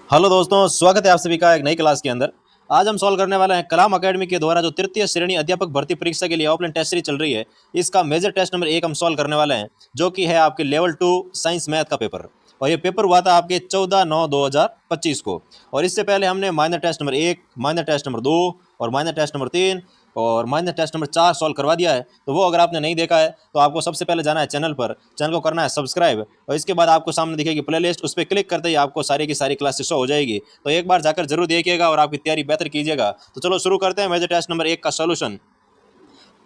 Hello दोस्तों, स्वागत है आप सभी का एक नई क्लास के अंदर। आज हम सॉल्व करने वाले हैं कलाम एकेडमी के द्वारा जो तृतीय श्रेणी अध्यापक भर्ती परीक्षा के लिए ऑफलाइन टेस्ट सीरीज चल रही है। इसका मेजर टेस्ट नंबर 1 हम सॉल्व करने वाले हैं, जो कि है आपके लेवल 2 साइंस मैथ का पेपर। और ये पेपर हुआ था आपके 14/9/2025 को। और इससे पहले हमने minor test number 1, minor test number 2 और माइनर टेस्ट नंबर 3 और माइनर टेस्ट नंबर 4 सॉल्व करवा दिया है। तो वो अगर आपने नहीं देखा है तो आपको सबसे पहले जाना है चैनल पर, चैनल को करना है सब्सक्राइब, और इसके बाद आपको सामने दिखेगी प्लेलिस्ट, उस पर क्लिक करते ही आपको सारी की सारी क्लासेस शो हो जाएगी। तो एक बार जाकर जरूर देखिएगा और आपकी तैयारी बेहतर कीजिएगा। तो चलो शुरू करते हैं मेजर टेस्ट नंबर 1 का सोल्यूशन।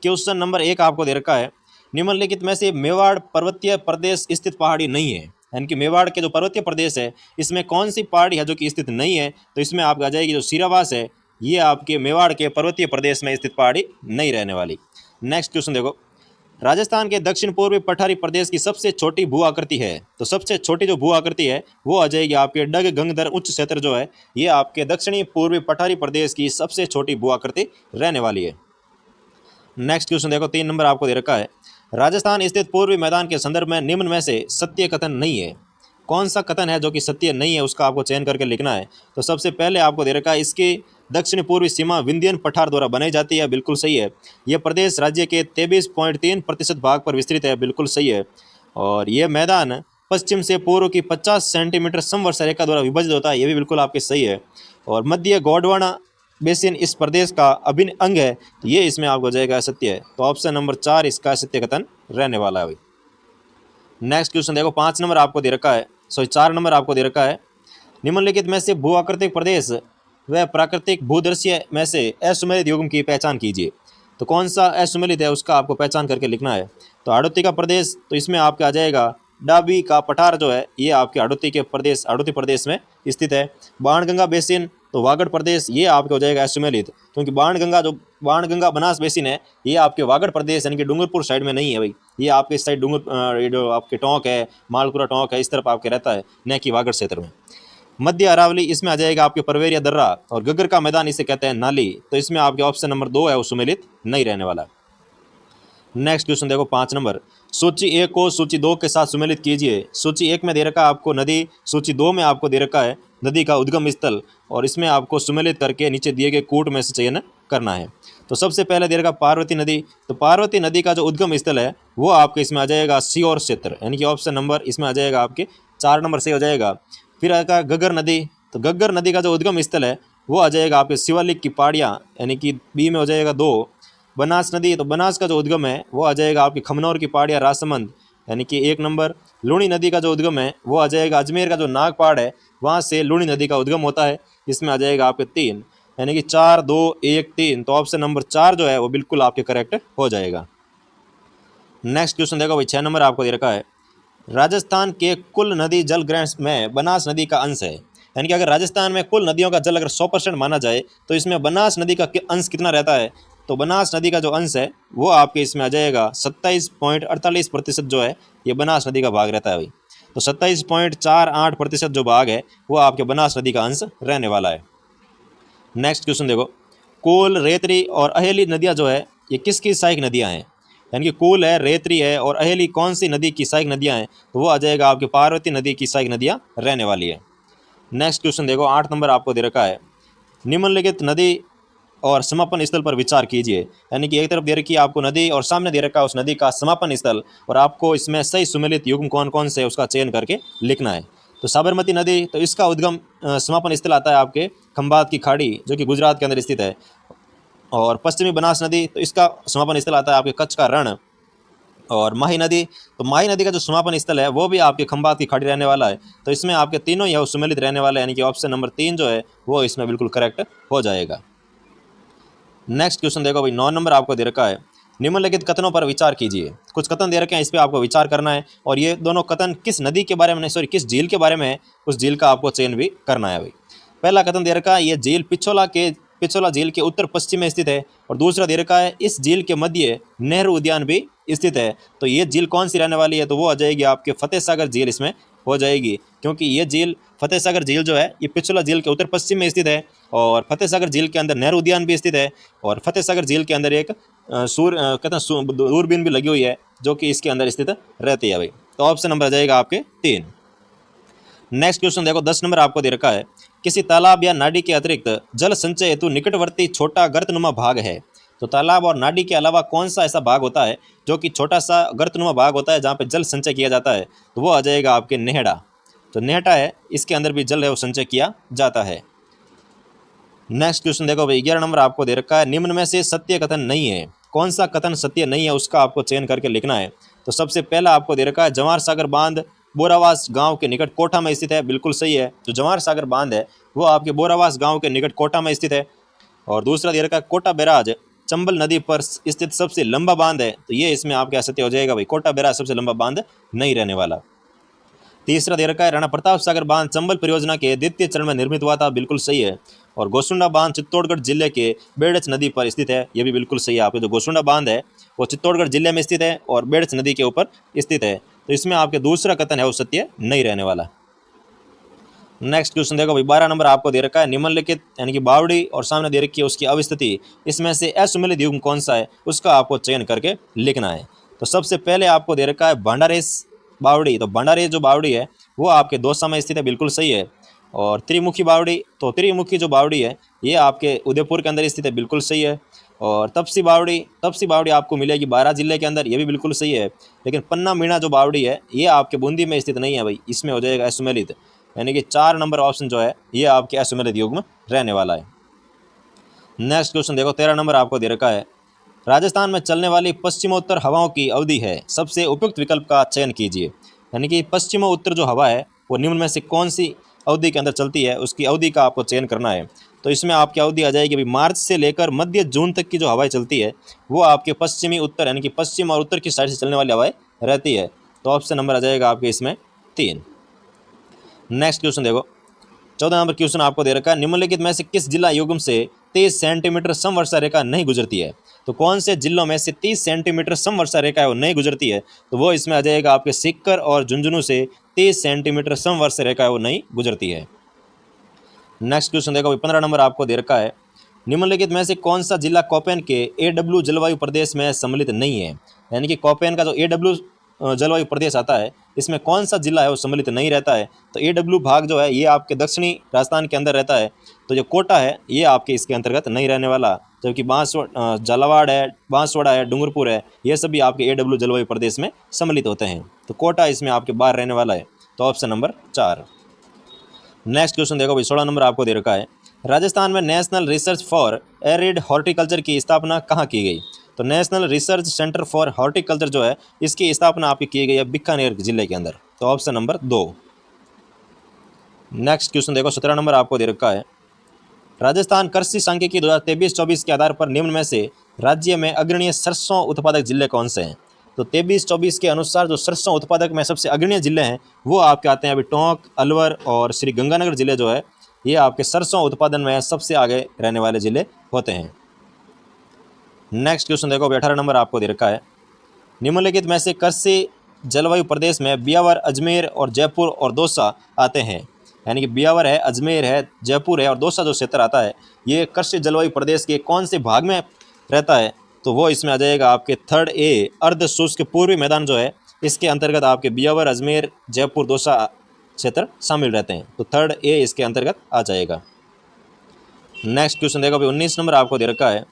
क्वेश्चन नंबर 1 आपको दे रखा है, निम्नलिखित में से मेवाड़ पर्वतीय प्रदेश स्थित पहाड़ी नहीं है। यानी कि मेवाड़ के जो पर्वतीय प्रदेश है इसमें कौन सी पहाड़ी है जो कि स्थित नहीं है। तो इसमें आपको आ जाएगी जो सीरावास है, ये आपके मेवाड़ के पर्वतीय प्रदेश में स्थित पहाड़ी नहीं रहने वाली। नेक्स्ट क्वेश्चन देखो, राजस्थान के दक्षिण पूर्वी पठारी प्रदेश की सबसे छोटी भू आकृति है। तो सबसे छोटी जो भू आकृति है वो आ जाएगी आपके डग गंगधर उच्च क्षेत्र जो है, ये आपके दक्षिणी पूर्वी पठारी प्रदेश की सबसे छोटी भू आकृति रहने वाली है। नेक्स्ट क्वेश्चन देखो, 3 नंबर आपको दे रखा है, राजस्थान स्थित पूर्वी मैदान के संदर्भ में निम्न में से सत्य कथन नहीं है। कौन सा कथन है जो कि सत्य नहीं है, उसका आपको चयन करके लिखना है। तो सबसे पहले आपको दे रखा है, इसकी दक्षिण पूर्वी सीमा विंध्यन पठार द्वारा बनाई जाती है, बिल्कुल सही है। यह प्रदेश राज्य के 23.3% भाग पर विस्तृत है, बिल्कुल सही है। और यह मैदान पश्चिम से पूर्व की 50 सेंटीमीटर समवर्ष रेखा द्वारा विभाजित होता है, यह भी बिल्कुल आपके सही है। और मध्य गोंडवाना बेसिन इस प्रदेश का अभिन्न अंग है, तो ये इसमें आपको हो जाएगा सत्य है। तो ऑप्शन नंबर 4 इसका सत्य कथन रहने वाला है भाई। नेक्स्ट क्वेश्चन देखो, 5 नंबर आपको दे रखा है, 4 नंबर आपको दे रखा है, निम्नलिखित में से भू आकृतिक प्रदेश व प्राकृतिक भूदृश्य में से असुमेलित युग्म की पहचान कीजिए। तो कौन सा असुमेलित है उसका आपको पहचान करके लिखना है। तो हाड़ौती का प्रदेश, तो इसमें आपका आ जाएगा डाबी का पठार जो है, ये आपके हाड़ौती प्रदेश में स्थित है। बाणगंगा बेसिन, तो वागड़ प्रदेश, ये आपके हो जाएगा असुमेलित, क्योंकि बाणगंगा बनास बेसिन है, ये आपके वागड़ प्रदेश यानी कि डूंगरपुर साइड में नहीं है भाई। ये आपके इस साइड ये जो आपके टोंक है, मालपुरा टोंक है, इस तरफ आपके रहता है, न कि वागड़ क्षेत्र में। मध्य अरावली, इसमें आ जाएगा आपके परवेरिया दर्रा, और गग्गर का मैदान इसे कहते हैं नाली। तो इसमें आपके ऑप्शन नंबर 2 है वो सुमेलित नहीं रहने वाला। नेक्स्ट क्वेश्चन देखो, 5 नंबर, सूची 1 को सूची 2 के साथ सुमेलित कीजिए। सूची 1 में दे रखा है आपको नदी, सूची 2 में आपको दे रखा है नदी का उद्गम स्थल, और इसमें आपको सुमेलित करके नीचे दिए गए कूट में से चयन करना है। तो सबसे पहले दे रखा पार्वती नदी, तो पार्वती नदी का जो उद्गम स्थल है वो आपके इसमें आ जाएगा सीहोर क्षेत्र, यानी कि ऑप्शन नंबर इसमें आ जाएगा आपके 4 नंबर से हो जाएगा। फिर आएगा गग्गर नदी, तो गग्गर नदी का जो उद्गम स्थल है वो आ जाएगा आपके शिवालिक की पहाड़ियाँ, यानी कि बी में हो जाएगा 2। बनास नदी, तो बनास का जो उद्गम है वो आ जाएगा आपकी खमनौर की पहाड़ियाँ राजसमंद, यानी कि 1 नंबर। लूणी नदी का जो उद्गम है वो आ जाएगा अजमेर का जो नाग पहाड़ है, वहाँ से लूणी नदी का उद्गम होता है, इसमें आ जाएगा आपके 3, यानी कि 4 2 1 3। तो ऑप्शन नंबर 4 जो है वो बिल्कुल आपके करेक्ट हो जाएगा। नेक्स्ट क्वेश्चन देखो भाई, 6 नंबर आपको दे रखा है, राजस्थान के कुल नदी जल ग्रहण में बनास नदी का अंश है। यानी कि अगर राजस्थान में कुल नदियों का जल अगर 100% माना जाए तो इसमें बनास नदी का अंश कितना रहता है। तो बनास नदी का जो अंश है वो आपके इसमें आ जाएगा 27.48% जो है, ये बनास नदी का भाग रहता है भाई। तो 27.48% जो भाग है वो आपके बनास नदी का अंश रहने वाला है। नेक्स्ट क्वेश्चन देखो, कोल, रेतरी और अहेली नदियाँ जो है ये किसकी सहायक नदियाँ हैं। यानी कि कोल है, रेतरी है और अहेली कौन सी नदी की सहायक नदियाँ हैं। तो वो आ जाएगा आपकी पार्वती नदी की सहायक नदियाँ रहने वाली है। नेक्स्ट क्वेश्चन देखो, 8 नंबर आपको दे रखा है, निम्नलिखित नदी और समापन स्थल पर विचार कीजिए। यानी कि एक तरफ दे रखी है आपको नदी और सामने दे रखा है उस नदी का समापन स्थल, और आपको इसमें सही सुमेलित युग्म कौन कौन से उसका चयन करके लिखना है। तो साबरमती नदी, तो इसका उद्गम समापन स्थल आता है आपके खंभात की खाड़ी जो कि गुजरात के अंदर स्थित है। और पश्चिमी बनास नदी, तो इसका समापन स्थल आता है आपके कच्छ का रण। और माही नदी, तो माही नदी का जो समापन स्थल है वो भी आपके खंभात की खाड़ी रहने वाला है। तो इसमें आपके तीनों ही सुमेलित रहने वाले हैं, यानी कि ऑप्शन नंबर 3 जो है वो इसमें बिल्कुल करेक्ट हो जाएगा। नेक्स्ट क्वेश्चन देखो भाई, 9 नंबर आपको दे रखा है, निम्नलिखित कथनों पर विचार कीजिए। कुछ कथन दे रखे हैं, इस पर आपको विचार करना है, और ये दोनों कथन किस नदी के बारे में, सॉरी किस झील के बारे में है, उस झील का आपको चयन भी करना है भाई। पहला कथन दे रखा है, ये झील पिछोला झील के उत्तर पश्चिम में स्थित है। और दूसरा दे रखा है, इस झील के मध्य नेहरू उद्यान भी स्थित है। तो ये झील कौन सी रहने वाली है, तो वो आ जाएगी आपके फतेह सागर झील इसमें हो जाएगी, क्योंकि ये झील फतेह सागर झील जो है ये पिछोला झील के उत्तर पश्चिम में स्थित है, और फतेह सागर झील के अंदर नेहरू उद्यान भी स्थित है, और फतेह सागर झील के अंदर एक कहते हैं दूरबीन भी लगी हुई है जो कि इसके अंदर स्थित रहती है भाई। तो ऑप्शन नंबर आ जाएगा आपके 3। नेक्स्ट क्वेश्चन देखो 10 नंबर आपको दे रखा है, किसी तालाब या नाडी के अतिरिक्त जल संचय हेतु निकटवर्ती छोटा गर्तनुमा भाग है। तो तालाब और नाडी के अलावा कौन सा ऐसा भाग होता है जो कि छोटा सा गर्तनुमा भाग होता है जहाँ पे जल संचय किया जाता है, तो वो आ जाएगा आपके नेहड़ा। तो नेहटा है, इसके अंदर भी जल है वो संचय किया जाता है। नेक्स्ट क्वेश्चन देखो भाई 11 नंबर आपको दे रखा है, निम्न में से सत्य कथन नहीं है। कौन सा कथन सत्य नहीं है उसका आपको चयन करके लिखना है। तो सबसे पहला आपको दे रखा है, जवाहर सागर बांध बोरावास गांव के निकट कोटा में स्थित है। बिल्कुल सही है, जो जवाहर सागर बांध है वो आपके बोरावास गांव के निकट कोटा में स्थित है। और दूसरा दे रखा है, कोटा बैराज चंबल नदी पर स्थित सबसे लंबा बांध है। तो ये इसमें आपके असत्य हो जाएगा भाई, कोटा बैराज सबसे लंबा बांध नहीं रहने वाला। तीसरा दे रखा है, राणा प्रताप सागर बांध चंबल परियोजना के द्वितीय चरण में निर्मित हुआ था। बिल्कुल सही है। और गोसुंडा बांध चित्तौड़गढ़ जिले के बेड़च नदी पर स्थित है। ये भी बिल्कुल सही है। आपके जो गोसुंडा बांध है वो चित्तौड़गढ़ जिले में स्थित है और बेड़च नदी के ऊपर स्थित है। तो इसमें आपके दूसरा कथन है वो सत्य नहीं रहने वाला। नेक्स्ट क्वेश्चन देखो भाई 12 नंबर आपको दे रखा है, निम्नलिखित यानी कि बावड़ी और सामने दे रखी है उसकी अवस्थिति, इसमें से असुमेलित युग्म कौन सा है उसका आपको चयन करके लिखना है। तो सबसे पहले आपको दे रखा है भंडारेश बावड़ी। तो भंडारेश जो बावड़ी है वो आपके दौसा में स्थित है। बिल्कुल सही है। और त्रिमुखी बावड़ी, तो त्रिमुखी जो बावड़ी है ये आपके उदयपुर के अंदर स्थित है। बिल्कुल सही है। और तपसी बावड़ी आपको मिलेगी बारां जिले के अंदर। ये भी बिल्कुल सही है। लेकिन पन्ना मीणा जो बावड़ी है ये आपके बूंदी में स्थित नहीं है भाई, इसमें हो जाएगा असुमेलित। यानी कि 4 नंबर ऑप्शन जो है ये आपके असुमेलित युग्म रहने वाला है। नेक्स्ट क्वेश्चन देखो 13 नंबर आपको दे रखा है, राजस्थान में चलने वाली पश्चिमोत्तर हवाओं की अवधि है, सबसे उपयुक्त विकल्प का चयन कीजिए। यानी कि पश्चिमोत्तर जो हवा है वो निम्न में से कौन सी अवधि के अंदर चलती है उसकी अवधि का आपको चयन करना है। तो इसमें आपकी अवधि आ जाएगी भाई मार्च से लेकर मध्य जून तक की जो हवाएं चलती है वो आपके पश्चिमी उत्तर यानी कि पश्चिम और उत्तर की साइड से चलने वाली हवाएं रहती है। तो ऑप्शन नंबर आ जाएगा आपके इसमें 3। नेक्स्ट क्वेश्चन देखो 14 नंबर क्वेश्चन आपको दे रखा है, निम्नलिखित में से किस जिला युग्म से 30 सेंटीमीटर समवर्षा रेखा नहीं गुजरती है। तो कौन से जिलों में से 30 सेंटीमीटर समवर्षा रेखा है वो नहीं गुजरती है। तो वो इसमें आ जाएगा आपके सीकर और झुंझुनू से 30 सेंटीमीटर समवर्षा रेखा है वो नहीं गुजरती है। नेक्स्ट क्वेश्चन देखो 15 नंबर आपको दे रखा है, निम्नलिखित में से कौन सा जिला कोपेन के AW जलवायु प्रदेश में सम्मिलित नहीं है। यानी कि कोपेन का जो AW जलवायु प्रदेश आता है इसमें कौन सा जिला है वो सम्मिलित नहीं रहता है। तो AW भाग जो है ये आपके दक्षिणी राजस्थान के अंदर रहता है। तो जो कोटा है ये आपके इसके अंतर्गत नहीं रहने वाला। जबकि झालावाड़ है, बांसवाड़ा है, डूंगरपुर है, ये सभी आपके AW जलवायु प्रदेश में सम्मिलित होते हैं। तो कोटा इसमें आपके बाहर रहने वाला है। तो ऑप्शन नंबर 4। नेक्स्ट क्वेश्चन देखो भाई 16 नंबर आपको दे रखा है, राजस्थान में national research for arid horticulture की स्थापना कहाँ की गई। तो national research centre for horticulture जो है इसकी स्थापना आपकी की गई है बीकानेर जिले के अंदर। तो ऑप्शन नंबर 2। नेक्स्ट क्वेश्चन देखो 17 नंबर आपको दे रखा है, राजस्थान कृषि सांख्यिकी 2023-24 के आधार पर निम्न में से राज्य में अग्रणीय सरसों उत्पादक जिले कौन से हैं। तो 23-24 के अनुसार जो सरसों उत्पादक में सबसे अग्रणीय जिले हैं वो आपके आते हैं अभी टोंक, अलवर और श्री गंगानगर जिले जो है ये आपके सरसों उत्पादन में सबसे आगे रहने वाले जिले होते हैं। नेक्स्ट क्वेश्चन देखो 18 नंबर आपको दे रखा है, निम्नलिखित में से कृषि जलवायु प्रदेश में ब्यावर, अजमेर और जयपुर और दौसा आते हैं। यानी कि ब्यावर है, अजमेर है, जयपुर है और दौसा जो क्षेत्र आता है ये कृषि जलवायु प्रदेश के कौन से भाग में रहता है। तो वो इसमें आ जाएगा आपके 3rd A अर्ध शुष्क पूर्वी मैदान जो है इसके अंतर्गत आपके ब्यावर, अजमेर, जयपुर, दौसा क्षेत्र शामिल रहते हैं। तो 3rd A इसके अंतर्गत आ जाएगा। नेक्स्ट क्वेश्चन देखो 19 नंबर आपको दे रखा है,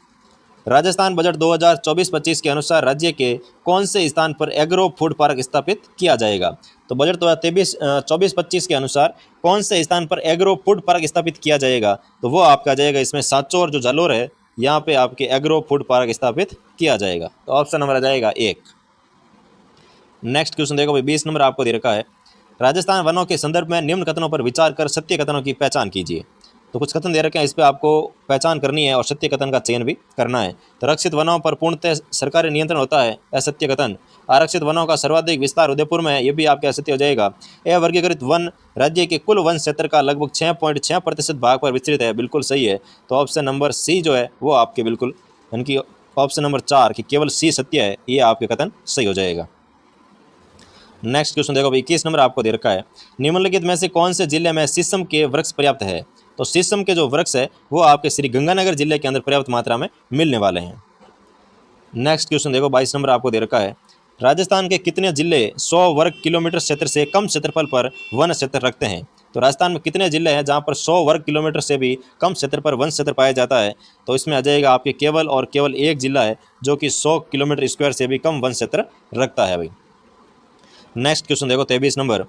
राजस्थान बजट 2024-25 के अनुसार राज्य के कौन से स्थान पर एग्रो फूड पार्क स्थापित किया जाएगा। तो बजट 2024-25 के अनुसार कौन से स्थान पर एग्रो फूड पार्क स्थापित किया जाएगा। तो वो आपका जाएगा इसमें सांचौर जो जालोर है यहाँ पे आपके एग्रो फूड पार्क स्थापित किया जाएगा। तो ऑप्शन नंबर आ जाएगा 1। नेक्स्ट क्वेश्चन देखो भाई 20 नंबर आपको दे रखा है, राजस्थान वनों के संदर्भ में निम्न कथनों पर विचार कर सत्य कथनों की पहचान कीजिए। तो कुछ कथन दे रखे हैं, इस पर आपको पहचान करनी है और सत्य कथन का चयन भी करना है। तो रक्षित वनों पर पूर्णतः सरकारी नियंत्रण होता है, असत्य कथन। आरक्षित वनों का सर्वाधिक विस्तार उदयपुर में है, ये भी आपके असत्य हो जाएगा। अवर्गीकृत वन राज्य के कुल वन क्षेत्र का लगभग 6.6% भाग पर विस्तृत है, बिल्कुल सही है। तो ऑप्शन नंबर C जो है वो आपके बिल्कुल यानी कि ऑप्शन नंबर 4 कि केवल C सत्य है, ये आपके कथन सही हो जाएगा। नेक्स्ट क्वेश्चन देखो 21 नंबर आपको दे रखा है, निम्नलिखित में से कौन से जिले में शीशम के वृक्ष पर्याप्त है। तो शीशम के जो वृक्ष है वो आपके श्री गंगानगर जिले के अंदर पर्याप्त मात्रा में मिलने वाले हैं। नेक्स्ट क्वेश्चन देखो 22 नंबर आपको दे रखा है, राजस्थान के कितने जिले 100 वर्ग किलोमीटर क्षेत्र से कम क्षेत्रफल पर वन क्षेत्र रखते हैं? तो राजस्थान में कितने जिले हैं जहां पर 100 वर्ग किलोमीटर से भी कम क्षेत्र पर वन क्षेत्र पाया जाता है? तो इसमें आ जाएगा आपके केवल और केवल एक जिला है जो कि 100 किलोमीटर स्क्वायर से भी कम वन क्षेत्र रखता है भाई। नेक्स्ट क्वेश्चन देखो 23 नंबर,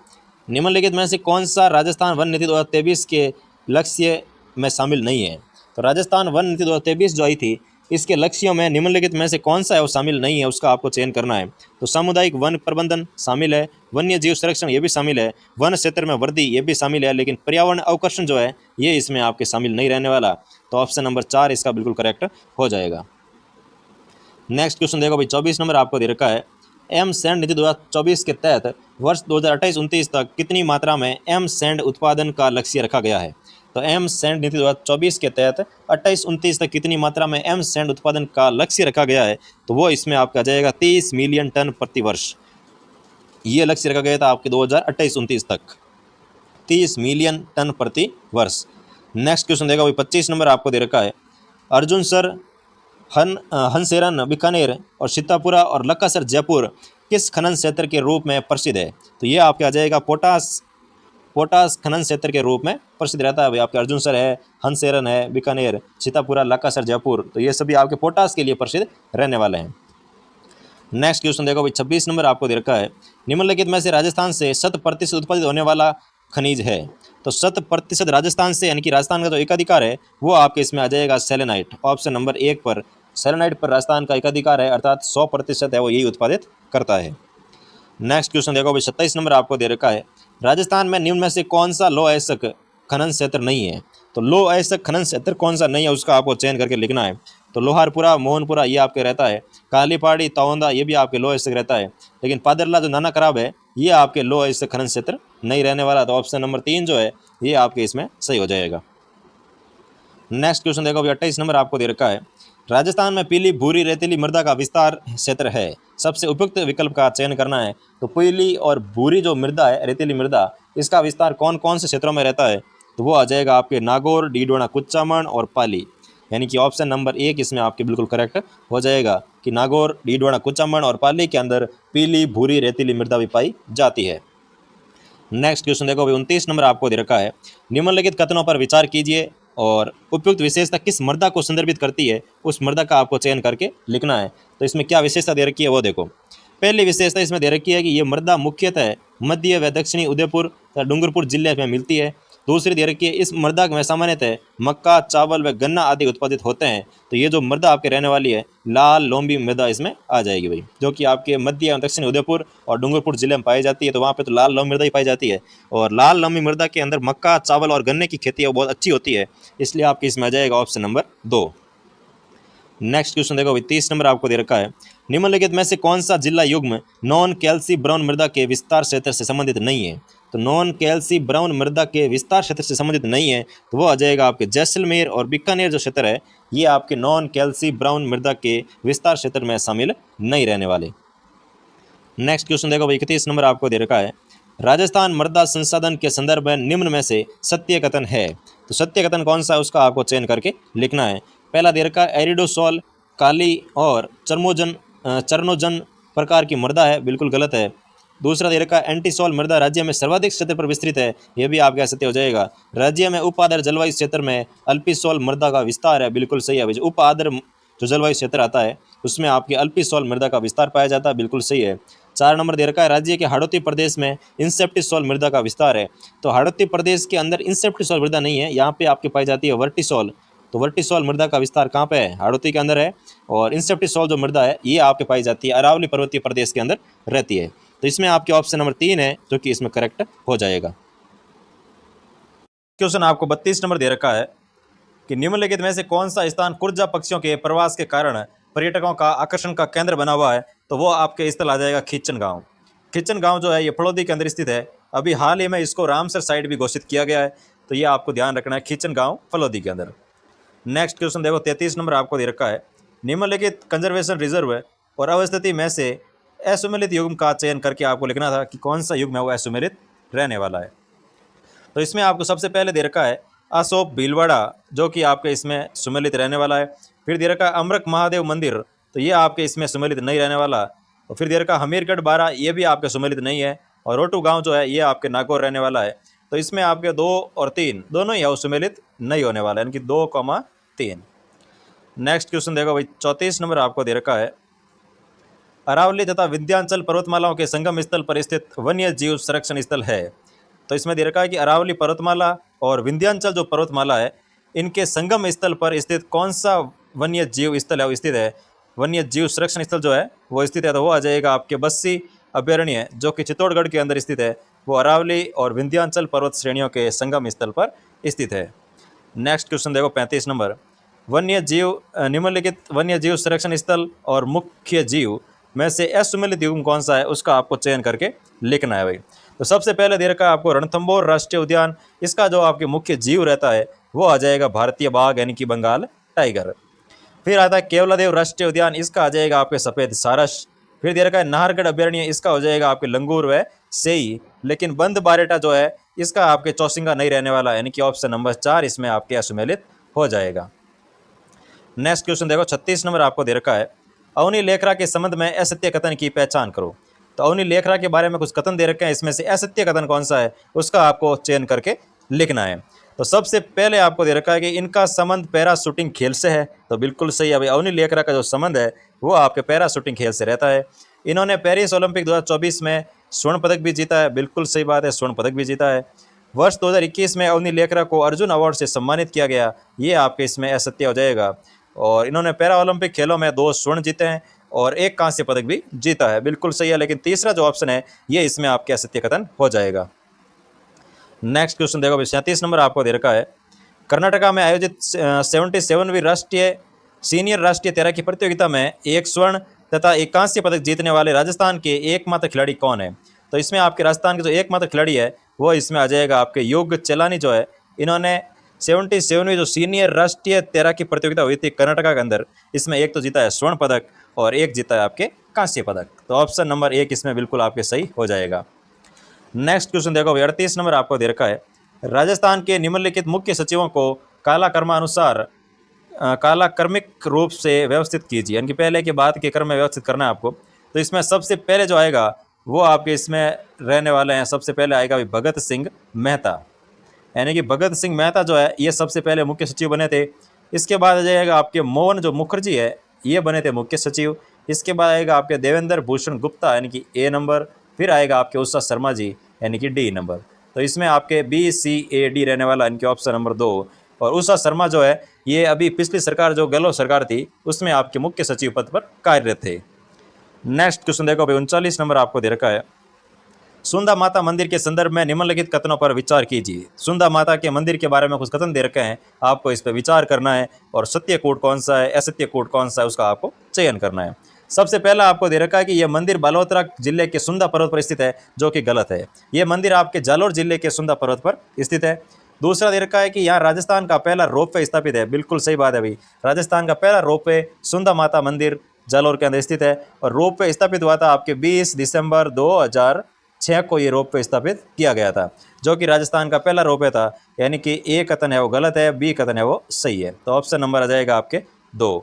निम्नलिखित में से कौन सा राजस्थान वन नीति 2023 के लक्ष्य में शामिल नहीं है? तो राजस्थान वन नीति 2023 जो आई थी इसके लक्ष्यों में निम्नलिखित में से कौन सा है वो शामिल नहीं है, उसका आपको चयन करना है। तो सामुदायिक वन प्रबंधन शामिल है, वन्य जीव संरक्षण ये भी शामिल है, वन क्षेत्र में वृद्धि ये भी शामिल है, लेकिन पर्यावरण अवकर्षण जो है ये इसमें आपके शामिल नहीं रहने वाला। तो ऑप्शन नंबर 4 इसका बिल्कुल करेक्ट हो जाएगा। नेक्स्ट क्वेश्चन देखो भाई 24 नंबर आपको दे रखा है, एम सैंड नीति 2024 के तहत वर्ष 2028-29 तक कितनी मात्रा में एम सैंड उत्पादन का लक्ष्य रखा गया है? तो एम सैंड नीति 2024 के तहत 28-29 तक कितनी मात्रा में एम सैंड उत्पादन का लक्ष्य रखा गया है? तो वो इसमें आपका जाएगा 30 मिलियन टन प्रति वर्ष। ये लक्ष्य रखा गया था आपके 2028-29 तक 30 मिलियन टन प्रति वर्ष। नेक्स्ट क्वेश्चन देखा भाई 25 नंबर आपको दे रखा है, अर्जुन सर, हंसेरन बीकानेर और सीतापुरा और लक्कासर जयपुर किस खनन क्षेत्र के रूप में प्रसिद्ध है? तो ये आपके आ जाएगा पोटास खनन क्षेत्र के रूप में प्रसिद्ध रहता है भाई। आपके अर्जुन सर है, हंसेरन है, बीकानेर, सीतापुरा, लक्कासर जयपुर, तो ये सभी आपके पोटास के लिए प्रसिद्ध रहने वाले हैं। नेक्स्ट क्वेश्चन देखो भाई 26 नंबर आपको दे रखा है, निम्नलिखित में से राजस्थान से 100% उत्पादित होने वाला खनिज है? तो 100% राजस्थान से यानी कि राजस्थान का जो एकाधिकार है वो आपके इसमें आ जाएगा सेलेनाइट। ऑप्शन नंबर 1 पर सेलेनाइट पर राजस्थान का एकाधिकार है, अर्थात 100% है वो यही उत्पादित करता है। नेक्स्ट क्वेश्चन देखो भाई 27 नंबर आपको दे रखा है, राजस्थान में निम्न में से कौन सा लौह अयस्क खनन क्षेत्र नहीं है? तो लौह अयस्क खनन क्षेत्र कौन सा नहीं है उसका आपको चयन करके लिखना है। तो लोहारपुरा, मोहनपुरा ये आपके रहता है, कालीपाड़ी, तौंदा ये भी आपके लौह अयस्क रहता है, लेकिन पादरला जो नाना कराब है ये आपके लौह अयस्क खनन क्षेत्र नहीं रहने वाला। तो ऑप्शन नंबर 3 जो है ये आपके इसमें सही हो जाएगा। नेक्स्ट क्वेश्चन देखो अभी 28 नंबर आपको दे रखा है, राजस्थान में पीली भूरी रेतीली मृदा का विस्तार क्षेत्र है, सबसे उपयुक्त विकल्प का चयन करना है। तो पीली और भूरी जो मृदा है, रेतीली मृदा, इसका विस्तार कौन कौन से क्षेत्रों में रहता है? तो वो आ जाएगा आपके नागौर, डीडवाना, कुचामन और पाली, यानी कि ऑप्शन नंबर 1 इसमें आपके बिल्कुल करेक्ट हो जाएगा कि नागौर, डीडवाना, कुचामन और पाली के अंदर पीली भूरी रेतीली मृदा भी पाई जाती है। नेक्स्ट क्वेश्चन देखो अभी 29 नंबर आपको दे रखा है, निम्नलिखित कथनों पर विचार कीजिए और उपयुक्त विशेषता किस मृदा को संदर्भित करती है उस मृदा का आपको चयन करके लिखना है। तो इसमें क्या विशेषता दे रखी है वो देखो। पहली विशेषता इसमें दे रखी है कि ये मृदा मुख्यतः मध्य व दक्षिणी उदयपुर तथा डूंगरपुर जिले में मिलती है। दूसरी दे रखी है इस मृदा में सामान्यतः मक्का, चावल व गन्ना आदि उत्पादित होते हैं। तो ये जो मृदा आपके रहने वाली है लाल लोम्बी मृदा इसमें आ जाएगी भाई, जो कि आपके मध्य एवं दक्षिणी उदयपुर और डूंगरपुर जिले में पाई जाती है। तो वहाँ पे तो लाल लोम्बी मृदा ही पाई जाती है, और लाल लोम्बी मृदा के अंदर मक्का, चावल और गन्ने की खेती है वो बहुत अच्छी होती है, इसलिए आपके इसमें आ जाएगा ऑप्शन नंबर 2। नेक्स्ट क्वेश्चन देखो भाई 30 नंबर आपको दे रखा है, निम्नलिखित में से कौन सा जिला युग्म नॉन कैल्सी ब्राउन मृदा के विस्तार क्षेत्र से संबंधित नहीं है? तो नॉन कैल्सी ब्राउन मृदा के विस्तार क्षेत्र से संबंधित नहीं है तो वो आ जाएगा आपके जैसलमेर और बीकानेर जो क्षेत्र है ये आपके नॉन कैल्सी ब्राउन मृदा के विस्तार क्षेत्र में शामिल नहीं रहने वाले। नेक्स्ट क्वेश्चन देखो भाई 31 नंबर आपको दे रखा है, राजस्थान मृदा संसाधन के संदर्भ में निम्न में से सत्य कथन है। तो सत्य कथन कौन सा है उसका आपको चयन करके लिखना है। पहला दे रखा है एरिडोसोल काली और चर्नोजन प्रकार की मृदा है, बिल्कुल गलत है। दूसरा दे रखा है एंटीसोल मृदा राज्य में सर्वाधिक क्षेत्र पर विस्तृत है, यह भी आपका सत्य हो जाएगा। राज्य में उप आर्द्र जलवायु क्षेत्र में अल्पीसोल मृदा का विस्तार है, बिल्कुल सही है। उप आर्द्र जो जलवायु क्षेत्र आता है उसमें आपके अल्पीसोल मृदा का विस्तार पाया जाता है, बिल्कुल सही है। 4 नंबर दे रखा है राज्य के हाड़ौती प्रदेश में इंसेप्टिसोल मृदा का विस्तार है। तो हाड़ौती प्रदेश के अंदर इंसेप्टिसोल मृदा नहीं है, यहाँ पे आपके पाई जाती है वर्टिसोल। तो वर्टिसोल मृदा का विस्तार कहाँ पे है? हाड़ौती के अंदर है। और इंसेप्टिसोल जो मृदा है ये आपके पाई जाती है अरावली पर्वतीय प्रदेश के अंदर रहती है। तो इसमें आपके ऑप्शन नंबर 3 है जो कि इसमें करेक्ट हो जाएगा। क्वेश्चन आपको 32 नंबर दे रखा है कि निम्नलिखित में से कौन सा स्थान कुर्जा पक्षियों के प्रवास के कारण पर्यटकों का आकर्षण का केंद्र बना हुआ है? तो वो आपके स्थल आ जाएगा खीचन गांव। खीचन गांव जो है ये फलोदी के अंदर स्थित है। अभी हाल ही में इसको रामसर साइट भी घोषित किया गया है, तो ये आपको ध्यान रखना है, खीचन गांव फलोदी के अंदर। नेक्स्ट क्वेश्चन देखो 33 नंबर आपको दे रखा है, निम्नलिखित कंजर्वेशन रिजर्व और अवस्थिति में से असुमेलित युग्म का चयन करके आपको लिखना था कि कौन सा युग्म है वो असुमेलित रहने वाला है। तो इसमें आपको सबसे पहले दे रखा है अशोक भीलवाड़ा जो कि आपके इसमें सुमेलित रहने वाला है। फिर दे रखा है अमरक महादेव मंदिर, तो ये आपके इसमें सुमेलित नहीं रहने वाला। और फिर दे रखा हमीरगढ़ बारा, ये भी आपके सुमेलित नहीं है। और रोटू गांव जो है ये आपके नागौर रहने वाला है। तो इसमें आपके 2 और 3 दोनों ही है वो सुमेलित नहीं होने वाला है, यानी कि 2,3। नेक्स्ट क्वेश्चन देखो भाई, 34 नंबर आपको दे रखा है, अरावली तथा विंध्याचल पर्वतमालाओं के संगम स्थल पर स्थित वन्य जीव संरक्षण स्थल है। तो इसमें दे रखा है कि अरावली पर्वतमाला और विंध्याचल जो पर्वतमाला है, इनके संगम स्थल पर स्थित कौन सा वन्य जीव स्थल है वो स्थित है, वन्य जीव संरक्षण स्थल जो है वो स्थित है। तो वो आ जाएगा आपके बस्सी अभ्यारण्य, जो कि चित्तौड़गढ़ के अंदर स्थित है। वो अरावली और विंध्याचल पर्वत श्रेणियों के संगम स्थल पर स्थित है। नेक्स्ट क्वेश्चन देखो 35 नंबर, वन्य जीव निम्नलिखित वन्य जीव संरक्षण स्थल और मुख्य जीव में से असुमेलित युग्म कौन सा है, उसका आपको चयन करके लिखना है भाई। तो सबसे पहले दे रखा है आपको रणथंभौर राष्ट्रीय उद्यान, इसका जो आपके मुख्य जीव रहता है वो आ जाएगा भारतीय बाघ यानी कि बंगाल टाइगर। फिर आता है केवलादेव राष्ट्रीय उद्यान, इसका आ जाएगा आपके सफेद सारस। फिर दे रखा है नाहरगढ़ अभ्यारण्य, इसका हो जाएगा आपके लंगूर व सेई। लेकिन बंद बारेटा जो है इसका आपके चौसिंगा नहीं रहने वाला, यानी कि ऑप्शन नंबर 4 इसमें आपके असुमेलित हो जाएगा। नेक्स्ट क्वेश्चन देखो 36 नंबर आपको दे रखा है, अवनी लेखरा के संबंध में असत्य कथन की पहचान करो। तो अवनी लेखरा के बारे में कुछ कथन दे रखे हैं, इसमें से असत्य कथन कौन सा है उसका आपको चयन करके लिखना है। तो सबसे पहले आपको दे रखा है कि इनका संबंध पैरा शूटिंग खेल से है। तो बिल्कुल सही है भाई, अवनी लेखरा का जो संबंध है वो आपके पैरा शूटिंग खेल से रहता है। इन्होंने पेरिस ओलंपिक 2024 में स्वर्ण पदक भी जीता है, बिल्कुल सही बात है, स्वर्ण पदक भी जीता है। वर्ष 2021 में अवनी लेखरा को अर्जुन अवार्ड से सम्मानित किया गया, ये आपके इसमें असत्य हो जाएगा। और इन्होंने पैरा ओलंपिक खेलों में 2 स्वर्ण जीते हैं और 1 कांस्य पदक भी जीता है, बिल्कुल सही है। लेकिन तीसरा जो ऑप्शन है ये इसमें आपके असत्य कथन हो जाएगा। नेक्स्ट क्वेश्चन देखो 37 नंबर आपको दे रखा है, कर्नाटका में आयोजित 77वीं राष्ट्रीय सीनियर राष्ट्रीय तैराकी प्रतियोगिता में 1 स्वर्ण तथा 1 कांस्य पदक जीतने वाले राजस्थान के एकमात्र खिलाड़ी कौन है। तो इसमें आपके राजस्थान के जो एकमात्र खिलाड़ी है वो इसमें आ जाएगा आपके योग चेलानी जो है। इन्होंने 77वीं जो सीनियर राष्ट्रीय तैराकी प्रतियोगिता हुई थी कर्नाटका के अंदर, इसमें 1 तो जीता है स्वर्ण पदक और 1 जीता है आपके कांस्य पदक। तो ऑप्शन नंबर 1 इसमें बिल्कुल आपके सही हो जाएगा। नेक्स्ट क्वेश्चन देखो 38 नंबर आपको दे रखा है, राजस्थान के निम्नलिखित मुख्य सचिवों को कालाक्रमानुसार कालाक्रमिक रूप से व्यवस्थित कीजिए, यानी कि पहले के बाद के क्रम में व्यवस्थित करना है आपको। तो इसमें सबसे पहले जो आएगा वो आपके इसमें रहने वाले हैं, सबसे पहले आएगा भगत सिंह मेहता, यानी कि भगत सिंह मेहता जो है ये सबसे पहले मुख्य सचिव बने थे। इसके बाद आ जाएगा आपके मोहन जो मुखर्जी है ये बने थे मुख्य सचिव। इसके बाद आएगा आपके देवेंद्र भूषण गुप्ता यानी कि ए नंबर। फिर आएगा आपके उषा शर्मा जी यानी कि डी नंबर। तो इसमें आपके BCAD रहने वाला इनके ऑप्शन नंबर 2। और उषा शर्मा जो है ये अभी पिछली सरकार जो गहलोत सरकार थी उसमें आपके मुख्य सचिव पद पर कार्यरत थे। नेक्स्ट क्वेश्चन देखो भाई 39 नंबर आपको दे रखा है, सुंदा माता मंदिर के संदर्भ में निम्नलिखित कथनों पर विचार कीजिए। सुंदा माता के मंदिर के बारे में कुछ कथन दे रखे हैं, आपको इस पर विचार करना है और सत्य कूट कौन सा है असत्य कूट कौन सा है उसका आपको चयन करना है। सबसे पहला आपको दे रखा है कि यह मंदिर बालोतरा जिले के सुंदा पर्वत पर स्थित है, जो कि गलत है। यह मंदिर आपके जालोर जिले के सुंदा पर्वत पर स्थित है। दूसरा दे रखा है कि यहाँ राजस्थान का पहला रोपवे स्थापित है, बिल्कुल सही बात है भाई, राजस्थान का पहला रोपवे सुंदा माता मंदिर जालोर के अंदर स्थित है। और रोपवे स्थापित हुआ था आपके 20 दिसंबर 2006 को ये रोपवे स्थापित किया गया था, जो कि राजस्थान का पहला रोपवे था। यानी कि ए कथन है वो गलत है, बी कथन है वो सही है। तो ऑप्शन नंबर आ जाएगा आपके 2।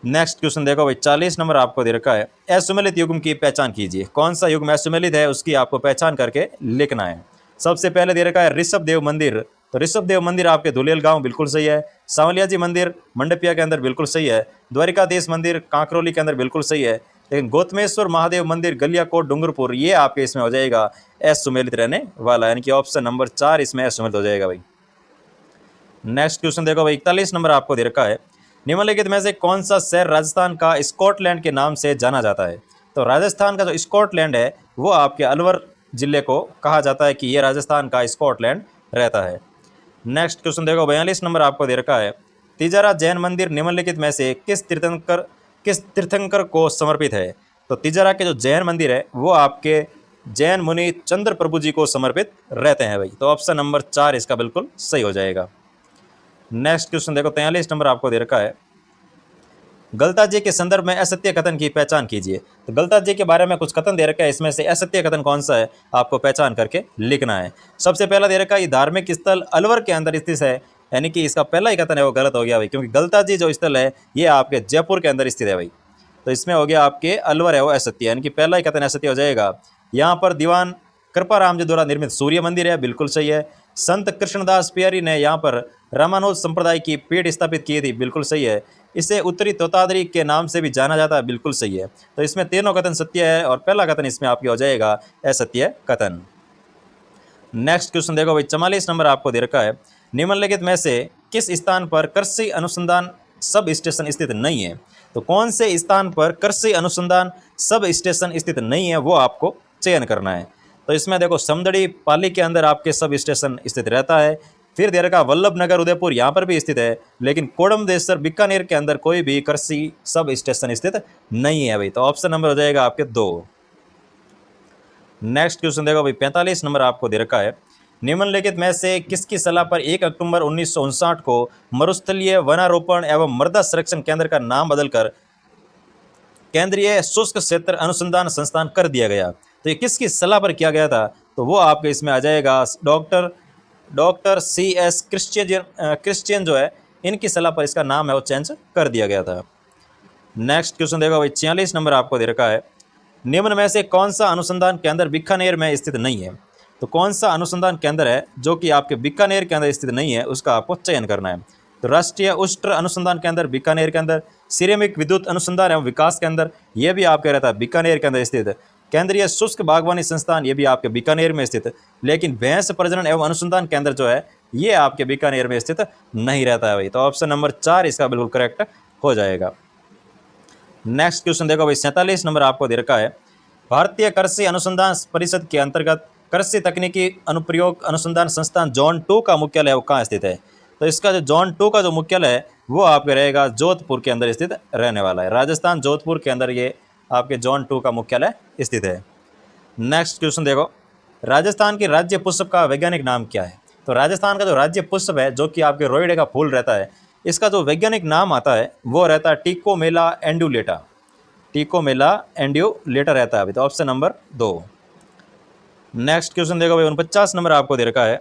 नेक्स्ट क्वेश्चन देखो भाई 40 नंबर आपको दे रखा है, असुमेलित युग्म की पहचान कीजिए। कौन सा युग्म असुमेलित है उसकी आपको पहचान करके लिखना है। सबसे पहले दे रखा है ऋषभ देव मंदिर। तो ऋषभ देव मंदिर आपके धुलेल गांव बिल्कुल सही है। सांवलिया जी मंदिर मंडपिया के अंदर बिल्कुल सही है। द्वारिकाधीश मंदिर कांकरोली के अंदर बिल्कुल सही है। लेकिन गौतमेश्वर महादेव मंदिर गलियाकोट डूंगरपुर ये आपके इसमें हो जाएगा असुमेलित रहने वाला, यानी कि ऑप्शन नंबर 4 इसमें असुमेलित हो जाएगा भाई। नेक्स्ट क्वेश्चन देखो भाई 41 नंबर आपको दे रखा है, निम्नलिखित में से कौन सा शहर राजस्थान का स्कॉटलैंड के नाम से जाना जाता है। तो राजस्थान का जो स्कॉटलैंड है वो आपके अलवर जिले को कहा जाता है कि ये राजस्थान का स्कॉटलैंड रहता है। नेक्स्ट क्वेश्चन देखो 42 नंबर आपको दे रखा है, तिजारा जैन मंदिर निम्नलिखित में से किस तीर्थंकर को समर्पित है। तो तिजारा के जो जैन मंदिर है वो आपके जैन मुनि चंद्र प्रभु जी को समर्पित रहते हैं भाई। तो ऑप्शन नंबर 4 इसका बिल्कुल सही हो जाएगा। नेक्स्ट क्वेश्चन देखो 43 नंबर आपको दे रखा है, गलता जी के संदर्भ में असत्य कथन की पहचान कीजिए। तो गलता जी के बारे में कुछ कथन दे रखा है, इसमें से असत्य कथन कौन सा है आपको पहचान करके लिखना है। सबसे पहला दे रखा है, धार्मिक स्थल अलवर के अंदर स्थित है, यानी कि इसका पहला ही कथन है वो गलत हो गया भाई, क्योंकि गलता जी जो स्थल है ये आपके जयपुर के अंदर स्थित है भाई। तो इसमें हो गया आपके अलवर है वो असत्य, यानी कि पहला ही कथन असत्य हो जाएगा। यहाँ पर दीवान कृपाराम जी द्वारा निर्मित सूर्य मंदिर है, बिल्कुल सही है। संत कृष्णदास प्यारी ने यहाँ पर रामानुज संप्रदाय की पीठ स्थापित की थी, बिल्कुल सही है। इसे उत्तरी तोतादरी के नाम से भी जाना जाता है, बिल्कुल सही है। तो इसमें तीनों कथन सत्य है और पहला कथन इसमें आपकी हो जाएगा असत्य कथन। नेक्स्ट क्वेश्चन देखो भाई, 44 नंबर आपको दे रखा है, निम्नलिखित में से किस स्थान पर कृषि अनुसंधान सब स्टेशन स्थित नहीं है? तो कौन से स्थान पर कृषि अनुसंधान सब स्टेशन स्थित नहीं है वो आपको चयन करना है। तो इसमें देखो समदड़ी पाली के अंदर आपके सब स्टेशन स्थित रहता है, फिर दे रखा वल्लभ नगर उदयपुर यहाँ पर भी स्थित है, लेकिन कोडमदेसर बीकानेर के अंदर कोई भी कृषि सब स्टेशन स्थित नहीं है भाई। तो ऑप्शन नंबर हो जाएगा आपके 2। नेक्स्ट क्वेश्चन देखो भाई, 45 नंबर आपको दे रखा है, निम्नलिखित में से किसकी सलाह पर 1 अक्टूबर 1959 को मरुस्थलीय वनारोपण एवं मृदा संरक्षण केंद्र का नाम बदलकर केंद्रीय शुष्क क्षेत्र अनुसंधान संस्थान कर दिया गया? तो ये किसकी सलाह पर किया गया था? तो वो आपके इसमें आ जाएगा डॉक्टर CS क्रिश्चियन जो है, इनकी सलाह पर इसका नाम है वो चेंज कर दिया गया था। नेक्स्ट क्वेश्चन देखो भाई, 46 नंबर आपको दे रखा है, निम्न में से कौन सा अनुसंधान केंद्र बीकानेर में स्थित नहीं है? तो कौन सा अनुसंधान केंद्र है जो कि आपके बीकानेर के अंदर स्थित नहीं है, उसका आपको चयन करना है। तो राष्ट्रीय उष्ण अनुसंधान केंद्र बीकानेर के अंदर, सिरेमिक विद्युत अनुसंधान एवं विकास केंद्र ये भी आपके रहता है बीकानेर के अंदर स्थित, केंद्रीय शुष्क बागवानी संस्थान ये भी आपके बीकानेर में स्थित, लेकिन भैंस प्रजनन एवं अनुसंधान केंद्र जो है ये आपके बीकानेर में स्थित नहीं रहता है भाई। तो ऑप्शन नंबर 4 इसका बिल्कुल करेक्ट हो जाएगा। नेक्स्ट क्वेश्चन देखो भाई, 47 नंबर आपको दे रखा है, भारतीय कृषि अनुसंधान परिषद के अंतर्गत कृषि तकनीकी अनुप्रयोग अनुसंधान संस्थान जोन 2 का मुख्यालय वो कहाँ स्थित है? तो इसका जो जोन 2 का जो मुख्यालय है वो आपके रहेगा जोधपुर के अंदर स्थित रहने वाला है, राजस्थान जोधपुर के अंदर ये आपके जोन 2 का मुख्यालय स्थित है। नेक्स्ट क्वेश्चन देखो, राजस्थान के राज्य पुष्प का वैज्ञानिक नाम क्या है? तो राजस्थान का जो राज्य पुष्प है जो कि आपके रोइडे का फूल रहता है, इसका जो वैज्ञानिक नाम आता है वो रहता है टिकोमेला एंडुलेटा, टिकोमेला एंडुलेटा रहता है अभी। तो ऑप्शन नंबर 2। नेक्स्ट क्वेश्चन देखो भाई, 49 नंबर आपको दे रखा है,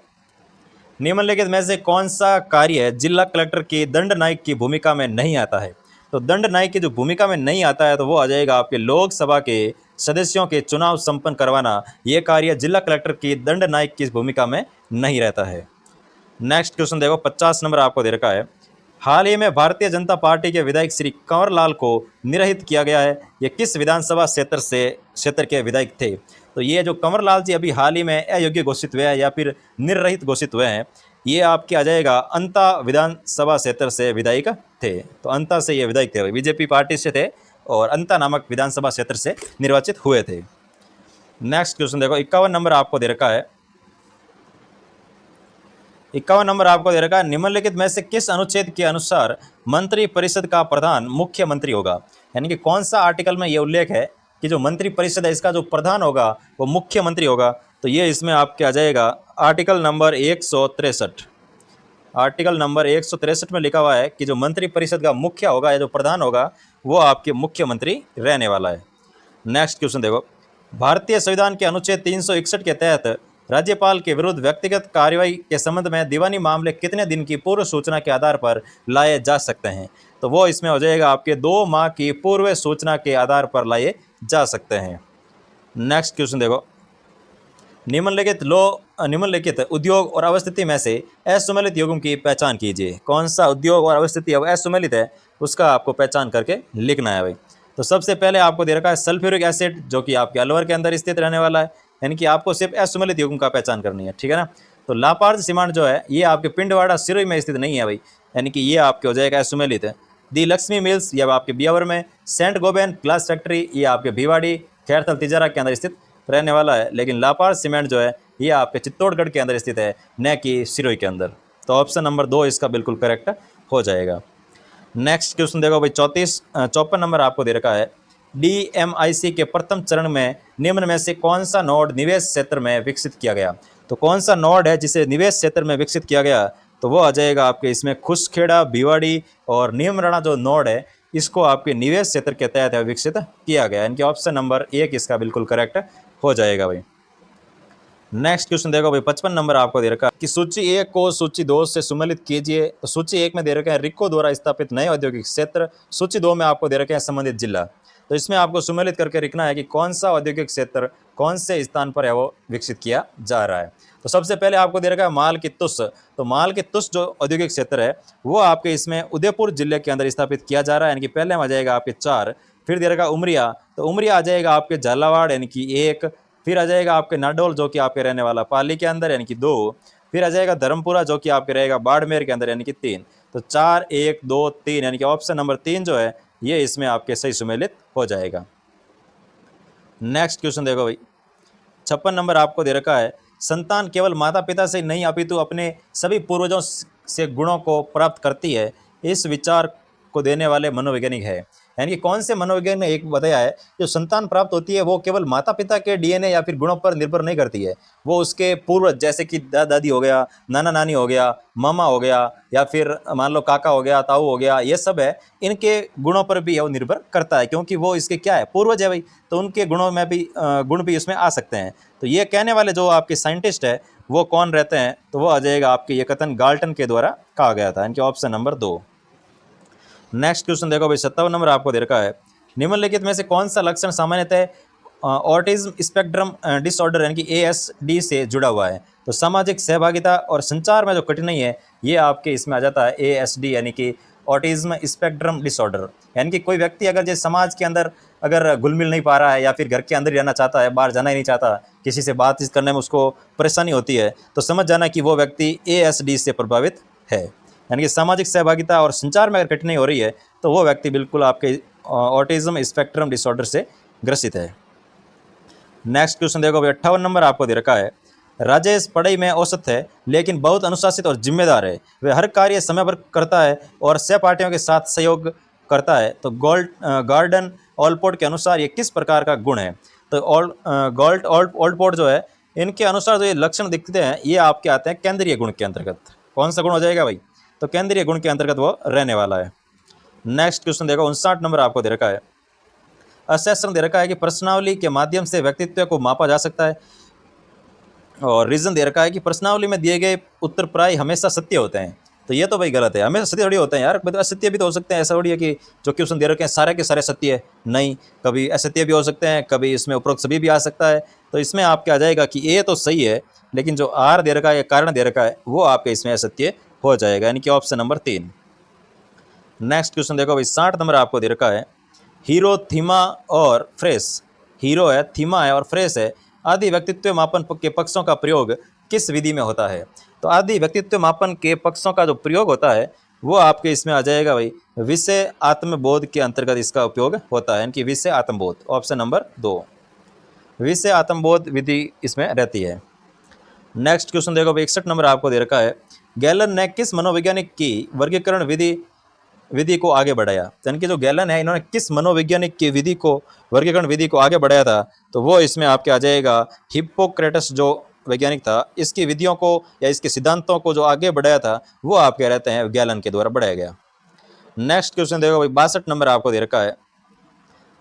निम्नलिखित में से कौन सा कार्य जिला कलेक्टर की दंड नायक की भूमिका में नहीं आता है? तो दंड नायक की जो भूमिका में नहीं आता है तो वो आ जाएगा आपके लोकसभा के सदस्यों के चुनाव संपन्न करवाना, ये कार्य जिला कलेक्टर की दंड नायक की भूमिका में नहीं रहता है। नेक्स्ट क्वेश्चन देखो, 50 नंबर आपको दे रखा है, हाल ही में भारतीय जनता पार्टी के विधायक श्री कंवर लाल को निरहित किया गया है, ये किस विधानसभा क्षेत्र के विधायक थे? तो ये जो कंवर लाल जी अभी हाल ही में अयोग्य घोषित हुए हैं या फिर निर्रहित घोषित हुए हैं, ये आपके आ जाएगा अंता विधानसभा क्षेत्र से विधायक थे। तो अंता से ये विधायक थे, बीजेपी पार्टी से थे और अंता नामक विधानसभा क्षेत्र से निर्वाचित हुए थे। नेक्स्ट क्वेश्चन देखो, 51 नंबर आपको दे रखा है, 51 नंबर आपको दे रखा है, निम्नलिखित में से किस अनुच्छेद के अनुसार मंत्री परिषद का प्रधान मुख्यमंत्री होगा? यानी कि कौन सा आर्टिकल में यह उल्लेख है कि जो मंत्री परिषद है इसका जो प्रधान होगा वो मुख्यमंत्री होगा? तो ये इसमें आपके आ जाएगा आर्टिकल नंबर 163। आर्टिकल नंबर 163 में लिखा हुआ है कि जो मंत्री परिषद का मुखिया होगा या जो प्रधान होगा वो आपके मुख्यमंत्री रहने वाला है। नेक्स्ट क्वेश्चन देखो, भारतीय संविधान के अनुच्छेद 361 के तहत राज्यपाल के विरुद्ध व्यक्तिगत कार्रवाई के संबंध में दीवानी मामले कितने दिन की पूर्व सूचना के आधार पर लाए जा सकते हैं? तो वो इसमें हो जाएगा आपके 2 माह की पूर्व सूचना के आधार पर लाए जा सकते हैं। नेक्स्ट क्वेश्चन देखो, निम्नलिखित उद्योग और अवस्थिति में से असुमेलित युग्म की पहचान कीजिए। कौन सा उद्योग और अवस्थिति अब असुमेलित है उसका आपको पहचान करके लिखना है भाई। तो सबसे पहले आपको दे रखा है सल्फ्यूरिक एसिड जो कि आपके अलवर के अंदर स्थित रहने वाला है, यानी कि आपको सिर्फ असुमेलित युग्म का पहचान करनी है, ठीक है ना। तो लापार्ज सीमांत जो है ये आपके पिंडवाड़ा सिरोही में स्थित नहीं है भाई, यानी कि ये आपके हो जाएगा असुमेलित है। दी लक्ष्मी मिल्स ये आपके बियावर में, सेंट गोबेन ग्लास फैक्ट्री ये आपके भिवाड़ी खैरथल तिजारा के अंदर स्थित रहने वाला है, लेकिन लापार्ज सीमेंट जो है ये आपके चित्तौड़गढ़ के अंदर स्थित है, न कि सिरोही के अंदर। तो ऑप्शन नंबर 2 इसका बिल्कुल करेक्ट हो जाएगा। नेक्स्ट क्वेश्चन देखो भाई, 54 नंबर आपको दे रखा है, DMIC के प्रथम चरण में निम्न में से कौन सा नोड निवेश क्षेत्र में विकसित किया गया? तो कौन सा नोड है जिसे निवेश क्षेत्र में विकसित किया गया? तो वो आ जाएगा आपके इसमें खुसखेड़ा, भिवाड़ी और नीमराणा जो नोड है इसको आपके निवेश क्षेत्र के तहत विकसित किया गया, इनके ऑप्शन नंबर 1 इसका बिल्कुल करेक्ट हो जाएगा भाई। नेक्स्ट क्वेश्चन देखो भाई, 55 नंबर आपको दे रखा है कि सूची 1 को सूची 2 से सुमेलित कीजिए। तो सूची 1 में दे रखे हैं रिको द्वारा स्थापित नए औद्योगिक क्षेत्र, सूची 2 में आपको दे रखे हैं संबंधित जिला। तो इसमें आपको सुमेलित करके लिखना है कि कौन सा औद्योगिक क्षेत्र कौन से स्थान पर है वो विकसित किया जा रहा है। तो सबसे पहले आपको दे रखा है माल की तुस। तो माल की तुस जो औद्योगिक क्षेत्र है वो आपके इसमें उदयपुर जिले के अंदर स्थापित किया जा रहा है, यानी कि पहले में आ जाएगा आपके 4। फिर दे रखा उमरिया, तो उमरिया आ जाएगा आपके झालावाड़ यानी कि 1। फिर आ जाएगा आपके नाडोल जो कि आपके रहने वाला पाली के अंदर यानी कि 2। फिर आ जाएगा धर्मपुरा जो कि आपके रहेगा बाड़मेर के अंदर यानी कि 3। तो 4 1 2 3 यानी कि ऑप्शन नंबर 3 जो है ये इसमें आपके सही सुमेलित हो जाएगा। नेक्स्ट क्वेश्चन देखो भाई, 56 नंबर आपको दे रखा है संतान केवल माता पिता से नहीं अपितु अपने सभी पूर्वजों से गुणों को प्राप्त करती है, इस विचार को देने वाले मनोवैज्ञानिक है। यानी कि कौन से मनोवैज्ञानिक ने एक बताया है जो संतान प्राप्त होती है वो केवल माता पिता के डीएनए या फिर गुणों पर निर्भर नहीं करती है, वो उसके पूर्वज जैसे कि दादा दादी हो गया, नाना नानी हो गया, मामा हो गया, या फिर मान लो काका हो गया, ताऊ हो गया, ये सब है, इनके गुणों पर भी वो निर्भर करता है क्योंकि वो इसके क्या है पूर्वज है भाई, तो उनके गुणों में भी गुण भी इसमें आ सकते हैं। तो ये कहने वाले जो आपके साइंटिस्ट है वो कौन रहते हैं, तो वो आ जाएगा आपके ये कथन गाल्टन के द्वारा कहा गया था, इनके ऑप्शन नंबर 2। नेक्स्ट क्वेश्चन देखो भाई, 57 नंबर आपको दे रखा है निम्नलिखित में से कौन सा लक्षण सामान्यतः ऑटिज्म स्पेक्ट्रम डिसऑर्डर यानी कि ASD से जुड़ा हुआ है। तो सामाजिक सहभागिता और संचार में जो कठिनाई है ये आपके इसमें आ जाता है ASD यानी कि ऑटिज्म स्पेक्ट्रम डिसऑर्डर। यानी कि कोई व्यक्ति अगर जैसे समाज के अंदर अगर घुल मिल नहीं पा रहा है या फिर घर के अंदर ही रहना चाहता है, बाहर जाना ही नहीं चाहता, किसी से बातचीत करने में उसको परेशानी होती है, तो समझ जाना कि वो व्यक्ति ASD से प्रभावित है। यानी कि सामाजिक सहभागिता और संचार में अगर कठिनाई हो रही है तो वो व्यक्ति बिल्कुल आपके ऑटिज्म स्पेक्ट्रम डिसऑर्डर से ग्रसित है। नेक्स्ट क्वेश्चन देखो भाई, 58 नंबर आपको दे रखा है राजेश पढ़ाई में औसत है लेकिन बहुत अनुशासित और जिम्मेदार है, वह हर कार्य समय पर करता है और सहपाठियों के साथ सहयोग करता है। तो गार्डन ऑलपोर्ट के अनुसार ये किस प्रकार का गुण है। तो ऑलपोर्ट जो है इनके अनुसार जो ये लक्षण दिखते हैं ये आपके आते हैं केंद्रीय गुण के अंतर्गत। कौन सा गुण हो जाएगा भाई, तो केंद्रीय गुण के अंतर्गत वो रहने वाला है। नेक्स्ट क्वेश्चन देखो, 59 नंबर आपको दे रखा है असेसमेंट दे रखा है कि प्रश्नावली के माध्यम से व्यक्तित्व को मापा जा सकता है, और रीजन दे रखा है कि प्रश्नावली में दिए गए उत्तर प्राय हमेशा सत्य होते हैं। तो ये तो भाई गलत है, हमेशा सत्य थोड़ी होते हैं यार, मतलब असत्य भी तो हो सकते हैं, ऐसा थोड़ी है कि जो क्वेश्चन दे रखे हैं सारे के सारे सत्य है, नहीं, कभी असत्य भी हो सकते हैं, कभी इसमें उपरोक्त सभी भी आ सकता है। तो इसमें आपके आ जाएगा कि ए तो सही है लेकिन जो आर दे रखा है या कारण दे रखा है वो आपके इसमें असत्य हो जाएगा, यानी कि ऑप्शन नंबर 3। नेक्स्ट क्वेश्चन देखो भाई, 60 नंबर आपको दे रखा है हीरो, थीमा और फ्रेश। हीरो है, थीमा है और फ्रेश है आदि व्यक्तित्व मापन के पक्षों का प्रयोग किस विधि में होता है। तो आदि व्यक्तित्व मापन के पक्षों का जो प्रयोग होता है वो आपके इसमें आ जाएगा भाई विषय आत्मबोध के अंतर्गत इसका उपयोग होता है, यानी कि विषय आत्मबोध, ऑप्शन नंबर 2 विषय आत्मबोध विधि इसमें रहती है। नेक्स्ट क्वेश्चन देखो भाई, 61 नंबर आपको दे रखा है गैलन ने किस मनोवैज्ञानिक की वर्गीकरण विधि को आगे बढ़ाया। यानी कि जो गैलन है इन्होंने किस मनोवैज्ञानिक की विधि को वर्गीकरण विधि को आगे बढ़ाया था, तो वो इसमें आपके आ जाएगा हिप्पोक्रेटस जो वैज्ञानिक था, इसकी विधियों को या इसके सिद्धांतों को जो आगे बढ़ाया था वो आपके रहते हैं गैलन के द्वारा बढ़ाया गया। नेक्स्ट क्वेश्चन देखो भाई, 62 नंबर आपको दे रखा है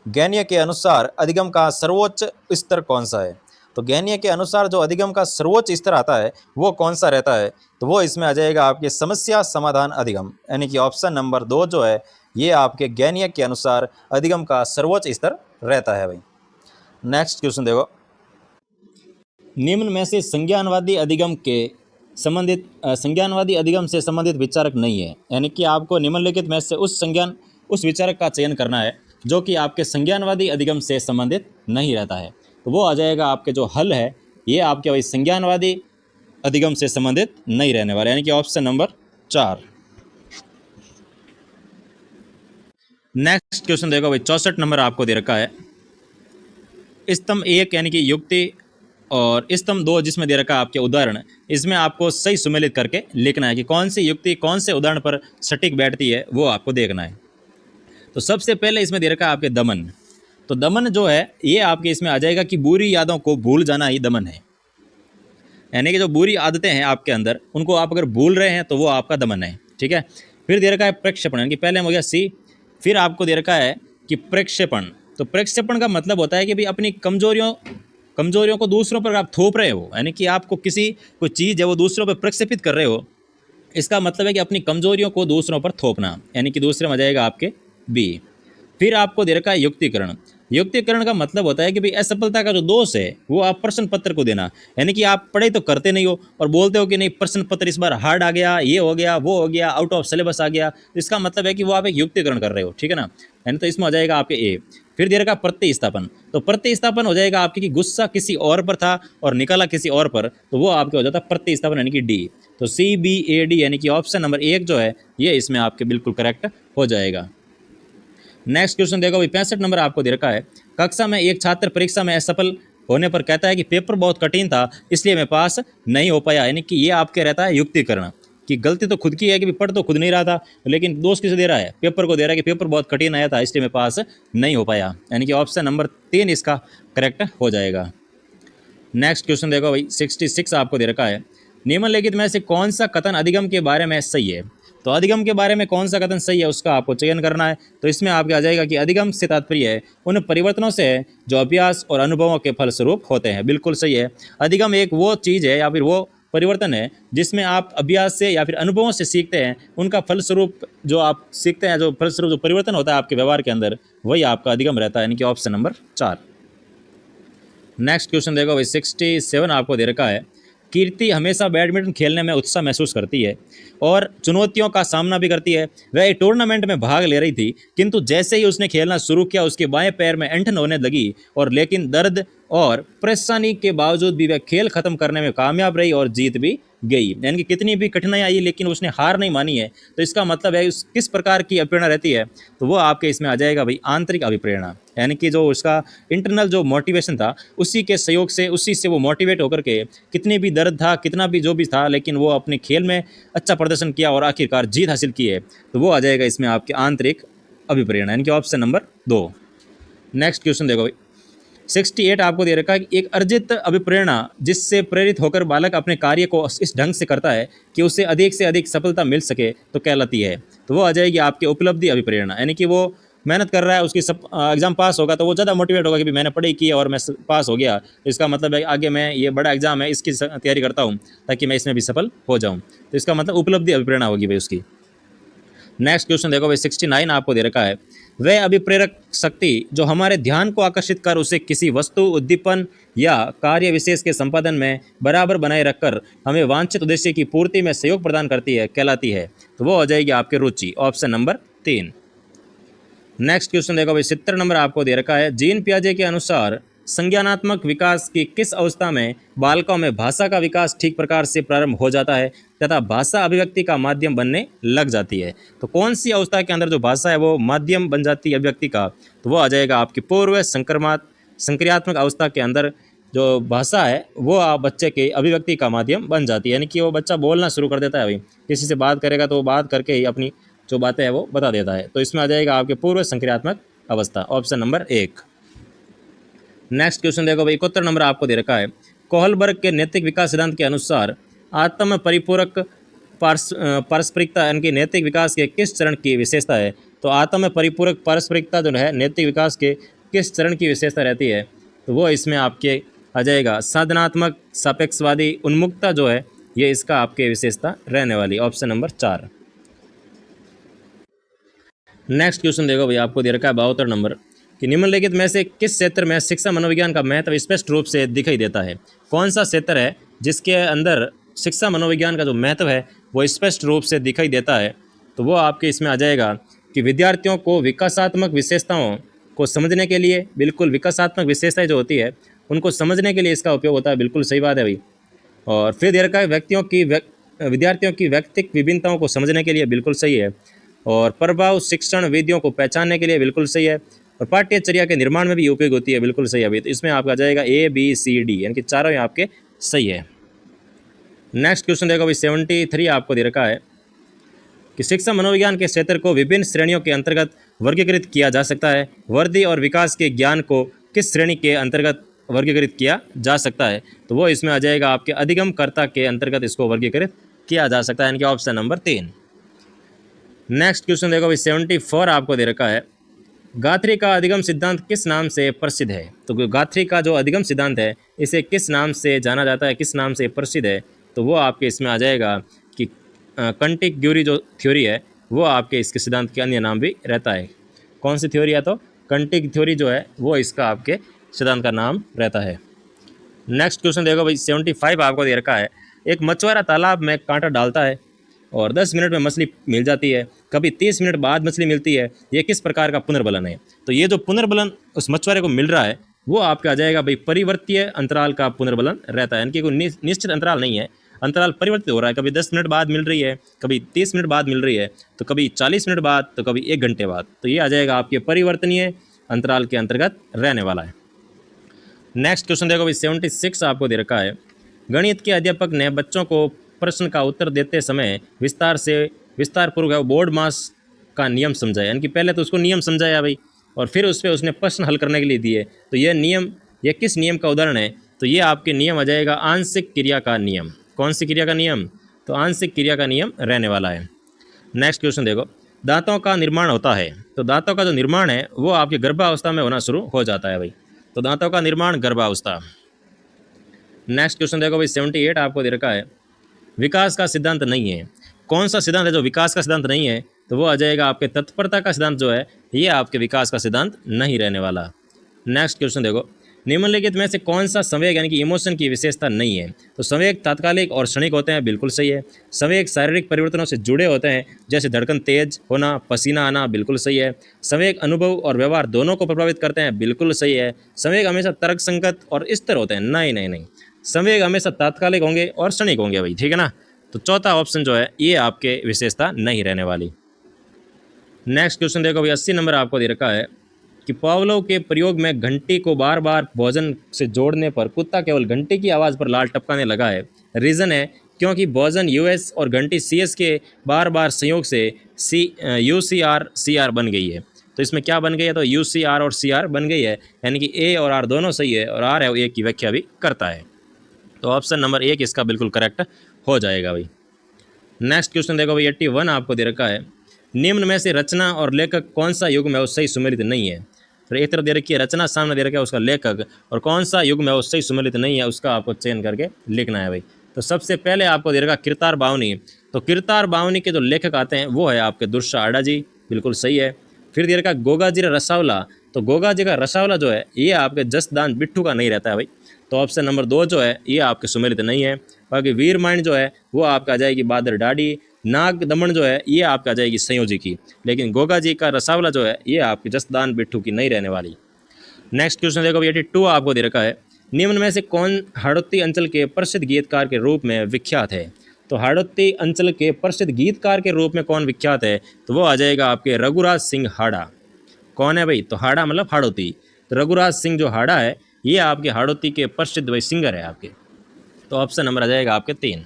गैनीय के अनुसार अधिगम का सर्वोच्च स्तर कौन सा है। तो गैनीय के अनुसार जो अधिगम का सर्वोच्च स्तर आता है वो कौन सा रहता है, तो वो इसमें आ जाएगा आपके समस्या समाधान अधिगम, यानी कि ऑप्शन नंबर 2 जो है ये आपके गैनीय के अनुसार अधिगम का सर्वोच्च स्तर रहता है भाई। नेक्स्ट क्वेश्चन देखो, निम्न में से संज्ञानवादी अधिगम से संबंधित विचारक नहीं है। यानी कि आपको निम्नलिखित में से उस विचारक का चयन करना है जो कि आपके संज्ञानवादी अधिगम से संबंधित नहीं रहता है। तो वो आ जाएगा आपके जो हल है ये आपके भाई संज्ञानवादी अधिगम से संबंधित नहीं रहने वाला, यानी कि ऑप्शन नंबर 4। नेक्स्ट क्वेश्चन देखो भाई, 64 नंबर आपको दे रखा है स्तंभ 1 यानी कि युक्ति और स्तंभ 2 जिसमें दे रखा है आपके उदाहरण, इसमें आपको सही सुमेलित करके लिखना है कि कौन सी युक्ति कौन से उदाहरण पर सटीक बैठती है, वो आपको देखना है। तो सबसे पहले इसमें दे रखा है आपके दमन। तो दमन जो है ये आपके इसमें आ जाएगा कि बुरी यादों को भूल जाना ही दमन है, यानी कि जो बुरी आदतें हैं आपके अंदर उनको आप अगर भूल रहे हैं तो वो आपका दमन है, ठीक है। फिर दे रखा है प्रक्षेपण, यानी कि पहले हो गया सी, फिर आपको दे रखा है कि प्रक्षेपण। तो प्रक्षेपण का मतलब होता है कि भाई अपनी कमजोरियों को दूसरों पर आप थोप रहे हो, यानी कि आपको कोई चीज़ है वो दूसरों पर प्रक्षेपित कर रहे हो, इसका मतलब है कि अपनी कमजोरियों को दूसरों पर थोपना, यानी कि दूसरे में आ जाएगा आपके बी। फिर आपको दे रखा है युक्तिकरण। युक्तिकरण का मतलब होता है कि भाई असफलता का जो दोष है वो आप प्रश्न पत्र को देना, यानी कि आप पढ़ाई तो करते नहीं हो और बोलते हो कि नहीं प्रश्न पत्र इस बार हार्ड आ गया, ये हो गया, वो हो गया, आउट ऑफ सिलेबस आ गया, तो इसका मतलब है कि वो आप एक युक्तिकरण कर रहे हो, ठीक है ना, यानी तो इसमें हो जाएगा आपके ए। फिर दे रखा प्रतिस्थापन, तो प्रतिस्थापन हो जाएगा आपके कि गुस्सा किसी और पर था और निकाला किसी और पर, तो वो आपके हो जाता है प्रतिस्थापन यानी कि डी। तो CBAD यानी कि ऑप्शन नंबर 1 जो है ये इसमें आपके बिल्कुल करेक्ट हो जाएगा। नेक्स्ट क्वेश्चन देखो भाई, 65 नंबर आपको दे रखा है। कक्षा में एक छात्र परीक्षा में असफल होने पर कहता है कि पेपर बहुत कठिन था इसलिए मैं पास नहीं हो पाया, यानी कि ये आपके रहता है युक्तिकरण कि गलती तो खुद की है कि पढ़ तो खुद नहीं रहा था, लेकिन दोस्त किसे दे रहा है, पेपर को दे रहा है कि पेपर बहुत कठिन आया था इसलिए मैं पास नहीं हो पाया, यानी कि ऑप्शन नंबर 3 इसका करेक्ट हो जाएगा। नेक्स्ट क्वेश्चन देखो भाई, 66 आपको दे रखा है। निम्नलिखित में से कौन सा कथन अधिगम के बारे में सही है, तो अधिगम के बारे में कौन सा कथन सही है उसका आपको चयन करना है। तो इसमें आपके आ जाएगा कि अधिगम से तात्पर्य है उन परिवर्तनों से है जो अभ्यास और अनुभवों के फलस्वरूप होते हैं, बिल्कुल सही है। अधिगम एक वो चीज़ है या फिर वो परिवर्तन है जिसमें आप अभ्यास से या फिर अनुभवों से सीखते हैं, उनका फलस्वरूप जो आप सीखते हैं, जो फलस्वरूप जो परिवर्तन होता है आपके व्यवहार के अंदर, वही आपका अधिगम रहता है, यानी कि ऑप्शन नंबर 4। नेक्स्ट क्वेश्चन देखो भाई, 67 आपको दे रखा है। कीर्ति हमेशा बैडमिंटन खेलने में उत्साह महसूस करती है और चुनौतियों का सामना भी करती है। वह एक टूर्नामेंट में भाग ले रही थी किंतु जैसे ही उसने खेलना शुरू किया उसके बाएं पैर में ऐंठन होने लगी, और लेकिन दर्द और परेशानी के बावजूद भी वह खेल खत्म करने में कामयाब रही और जीत भी गई, यानी कि कितनी भी कठिनाई आई लेकिन उसने हार नहीं मानी है। तो इसका मतलब है उस किस प्रकार की अभिप्रेरणा रहती है, तो वो आपके इसमें आ जाएगा भाई आंतरिक अभिप्रेरणा, यानी कि जो उसका इंटरनल जो मोटिवेशन था उसी के सहयोग से, उसी से वो मोटिवेट होकर के कितनी भी दर्द था, कितना भी जो भी था, लेकिन वो अपने खेल में अच्छा प्रदर्शन किया और आखिरकार जीत हासिल की है, तो वो आ जाएगा इसमें आपके आंतरिक अभिप्रेरणा, यानी कि ऑप्शन नंबर 2। नेक्स्ट क्वेश्चन देखो भाई, 68 आपको दे रखा है कि एक अर्जित अभिप्रेरणा जिससे प्रेरित होकर बालक अपने कार्य को इस ढंग से करता है कि उसे अधिक से अधिक सफलता मिल सके तो कहलाती है, तो वो आ जाएगी आपकी उपलब्धि अभिप्रेरणा, यानी कि वो मेहनत कर रहा है, उसकी सब एग्जाम पास होगा तो वो ज़्यादा मोटिवेट होगा कि भी मैंने पढ़ाई की और मैं पास हो गया, तो इसका मतलब है आगे मैं ये बड़ा एग्जाम है इसकी तैयारी करता हूँ ताकि मैं इसमें भी सफल हो जाऊँ, तो इसका मतलब उपलब्धि अभिप्रेरणा होगी भाई उसकी। नेक्स्ट क्वेश्चन देखो भाई, 69 आपको दे रखा है। वह अभिप्रेरक शक्ति जो हमारे ध्यान को आकर्षित कर उसे किसी वस्तु, उद्दीपन या कार्य विशेष के संपादन में बराबर बनाए रखकर हमें वांछित उद्देश्य की पूर्ति में सहयोग प्रदान करती है कहलाती है, तो वो हो जाएगी आपकी रुचि, ऑप्शन नंबर 3। नेक्स्ट क्वेश्चन देखो भाई, 70 नंबर आपको दे रखा है। जीन पियाजे के अनुसार संज्ञानात्मक विकास की किस अवस्था में बालकों में भाषा का विकास ठीक प्रकार से प्रारंभ हो जाता है तथा भाषा अभिव्यक्ति का माध्यम बनने लग जाती है, तो कौन सी अवस्था के अंदर जो भाषा है वो माध्यम बन जाती है अभिव्यक्ति का, तो वो आ जाएगा आपकी पूर्व संक्रियात्मक अवस्था के अंदर जो भाषा है वो आप बच्चे के अभिव्यक्ति का माध्यम बन जाती है, यानी कि वो बच्चा बोलना शुरू कर देता है। भाई किसी से बात करेगा तो वो बात करके ही अपनी जो बातें हैं वो बता देता है, तो इसमें आ जाएगा आपके पूर्व संक्रियात्मक अवस्था, ऑप्शन नंबर 1। नेक्स्ट क्वेश्चन देखो भाई, 71 नंबर आपको दे रखा है। कोहलबर्ग के नैतिक विकास सिद्धांत के अनुसार आत्म परिपूरक पारस्परिकता यानी कि नैतिक विकास के किस चरण की विशेषता है, तो आत्म परिपूरक पारस्परिकता जो है नैतिक विकास के किस चरण की विशेषता रहती है, तो वो इसमें आपके आ जाएगा साधनात्मक सापेक्षवादी उन्मुक्ता जो है ये इसका आपके विशेषता रहने वाली, ऑप्शन नंबर 4। नेक्स्ट क्वेश्चन देखो भाई, आपको दे रखा है 72 नंबर कि निम्नलिखित में से किस क्षेत्र में शिक्षा मनोविज्ञान का महत्व स्पष्ट रूप से दिखाई देता है, कौन सा क्षेत्र है जिसके अंदर शिक्षा मनोविज्ञान का जो महत्व है वो स्पष्ट रूप से दिखाई देता है, तो वो आपके इसमें आ जाएगा कि विद्यार्थियों को विकासात्मक विशेषताओं को समझने के लिए, बिल्कुल विकासात्मक विशेषताएं जो होती है उनको समझने के लिए इसका उपयोग होता है, बिल्कुल सही बात है भाई। और फिर दे रखा है विद्यार्थियों की व्यक्तिक विभिन्नताओं को समझने के लिए, बिल्कुल सही है। और प्रभाव शिक्षण विधियों को पहचानने के लिए, बिल्कुल सही है। और पाठ्यचर्या के निर्माण में भी उपयोग होती है, बिल्कुल सही है भाई। तो इसमें आपका जाएगा ABCD, यानी कि चारों ही आपके सही है। नेक्स्ट क्वेश्चन देखो भाई, 73 आपको दे रखा है कि शिक्षा मनोविज्ञान के क्षेत्र को विभिन्न श्रेणियों के अंतर्गत वर्गीकृत किया जा सकता है। वृद्धि और विकास के ज्ञान को किस श्रेणी के अंतर्गत वर्गीकृत किया जा सकता है, तो वो इसमें आ जाएगा आपके अधिगमकर्ता के अंतर्गत इसको वर्गीकृत किया जा सकता है, यानी कि ऑप्शन नंबर 3। नेक्स्ट क्वेश्चन देखो भाई, 74 आपको दे रखा है। गाथरी का अधिगम सिद्धांत किस नाम से प्रसिद्ध है, तो गाथरी का जो अधिगम सिद्धांत है इसे किस नाम से जाना जाता है, किस नाम से प्रसिद्ध है, तो वो आपके इसमें आ जाएगा कि कंटिग्यूरी जो थ्योरी है वो आपके इसके सिद्धांत के अन्य नाम भी रहता है। कौन सी थ्योरी है? तो कंटी की थ्योरी जो है वो इसका आपके सिद्धांत का नाम रहता है। नेक्स्ट क्वेश्चन देखो भाई, 75 आपको दे रखा है। एक मछुआरा तालाब में कांटा डालता है और 10 मिनट में मछली मिल जाती है, कभी 30 मिनट बाद मछली मिलती है, ये किस प्रकार का पुनर्बलन है? तो ये जो पुनर्बलन उस मछुआरे को मिल रहा है वो आपका आ जाएगा भाई परिवर्तीय अंतराल का पुनर्बलन रहता है, यानी कि कोई निश्चित अंतराल नहीं है, अंतराल परिवर्तित हो रहा है, कभी 10 मिनट बाद मिल रही है, कभी 30 मिनट बाद मिल रही है, तो कभी 40 मिनट बाद, तो कभी 1 घंटे बाद। तो ये आ जाएगा आपके परिवर्तनीय अंतराल के अंतर्गत रहने वाला है। नेक्स्ट क्वेश्चन देखो भाई, 76 आपको दे रखा है। गणित के अध्यापक ने बच्चों को प्रश्न का उत्तर देते समय विस्तारपूर्वक बोर्ड मास का नियम समझाया, यानी कि पहले तो उसको नियम समझाया भाई और फिर उस पर उसने प्रश्न हल करने के लिए दिए। तो यह नियम, यह किस नियम का उदाहरण है? तो ये आपके नियम आ जाएगा आंशिक क्रिया का नियम। कौन सी क्रिया का नियम? तो आंशिक क्रिया का नियम रहने वाला है। नेक्स्ट क्वेश्चन देखो, दांतों का निर्माण होता है, तो दांतों का जो निर्माण है वो आपके गर्भावस्था में होना शुरू हो जाता है भाई, तो दांतों का निर्माण गर्भावस्था। नेक्स्ट क्वेश्चन देखो भाई, 78 आपको दे रखा है। विकास का सिद्धांत नहीं है, कौन सा सिद्धांत है जो विकास का सिद्धांत नहीं है? तो वो आ जाएगा आपके तत्परता का सिद्धांत जो है ये आपके विकास का सिद्धांत नहीं रहने वाला। नेक्स्ट क्वेश्चन देखो, निम्नलिखित में से कौन सा संवेग यानी कि इमोशन की विशेषता नहीं है? तो संवेग तात्कालिक और क्षणिक होते हैं, बिल्कुल सही है। संवेग शारीरिक परिवर्तनों से जुड़े होते हैं, जैसे धड़कन तेज होना, पसीना आना, बिल्कुल सही है। संवेग अनुभव और व्यवहार दोनों को प्रभावित करते हैं, बिल्कुल सही है। संवेग हमेशा तर्क संगत और स्थिर होते हैं, नहीं नहीं नहीं, संवेग हमेशा तात्कालिक होंगे और क्षणिक होंगे भाई, ठीक है ना। तो चौथा ऑप्शन जो है ये आपके विशेषता नहीं रहने वाली। नेक्स्ट क्वेश्चन देखो भाई, 80 नंबर आपको दे रखा है कि पावलोव के प्रयोग में घंटी को बार बार भोजन से जोड़ने पर कुत्ता केवल घंटी की आवाज़ पर लाल टपकाने लगा है। रीज़न है क्योंकि भोजन यूएस और घंटी सीएस के बार बार संयोग से यूसीआर सीआर बन गई है। तो इसमें क्या बन गई है? तो यूसीआर और सीआर बन गई है, यानी कि ए और आर दोनों सही है और आर है वो ए की व्याख्या भी करता है। तो ऑप्शन नंबर 1 इसका बिल्कुल करेक्ट हो जाएगा भाई। नेक्स्ट क्वेश्चन देखो भाई, 81 आपको दे रखा है। निम्न में से रचना और लेखक कौन सा युग में वो सही सुमेलित नहीं है? तो एक तरफ दे रखी है रचना, सामने दे रखा है उसका लेखक, और कौन सा युग में वो सही सुमेलित नहीं है उसका आपको चयन करके लिखना है भाई। तो सबसे पहले आपको दे रखा किरतार बावनी, तो किरतार बावनी के जो लेखक आते हैं वो है आपके दुर्सा आडा जी, बिल्कुल सही है। फिर दे रखा गोगाजी रसावला, तो गोगाजी का रसावला जो है ये आपके जसदान बिट्ठू का नहीं रहता है भाई, तो ऑप्शन नंबर 2 जो है ये आपके सुमेलित नहीं है। बाकी वीर माइंड जो है वो आपका आ जाएगी बादर डाडी, नाग दमन जो है ये आपका आ जाएगी संयोजी की, लेकिन गोगा जी का रसावला जो है ये आपकी जसदान बिट्ठू की नहीं रहने वाली। नेक्स्ट क्वेश्चन देखो 82 आपको दे रखा है। निम्न में से कौन हाड़ौती अंचल के प्रसिद्ध गीतकार के रूप में विख्यात है? तो हाड़ौती अंचल के प्रसिद्ध गीतकार के रूप में कौन विख्यात है? तो वो आ जाएगा आपके रघुराज सिंह हाड़ा। कौन है भाई? तो हाड़ा मतलब हाड़ौती, तो रघुराज सिंह जो हाड़ा है ये आपके हाड़ौती के प्रसिद्ध भाई सिंगर है आपके, तो ऑप्शन नंबर आ जाएगा आपके 3।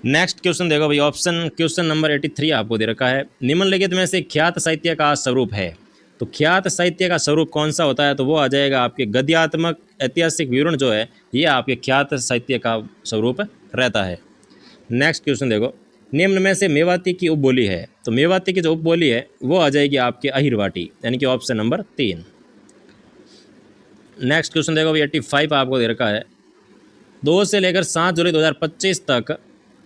नेक्स्ट क्वेश्चन देखो भाई, क्वेश्चन नंबर 83 आपको दे रखा है। निम्नलिखित में से ख्यात साहित्य का स्वरूप है, तो ख्यात साहित्य का स्वरूप कौन सा होता है? तो वो आ जाएगा आपके गद्यात्मक ऐतिहासिक विवरण जो है ये आपके ख्यात साहित्य का स्वरूप रहता है। नेक्स्ट क्वेश्चन देखो, निम्न में से मेवाती की उपबोली है, तो मेवाती की जो उपबोली है वो आ जाएगी आपके अहिरवाटी, यानी कि ऑप्शन नंबर 3। नेक्स्ट क्वेश्चन देखो भाई, 85 आपको दे रखा है। 2 से लेकर 7 जुलाई 2025 तक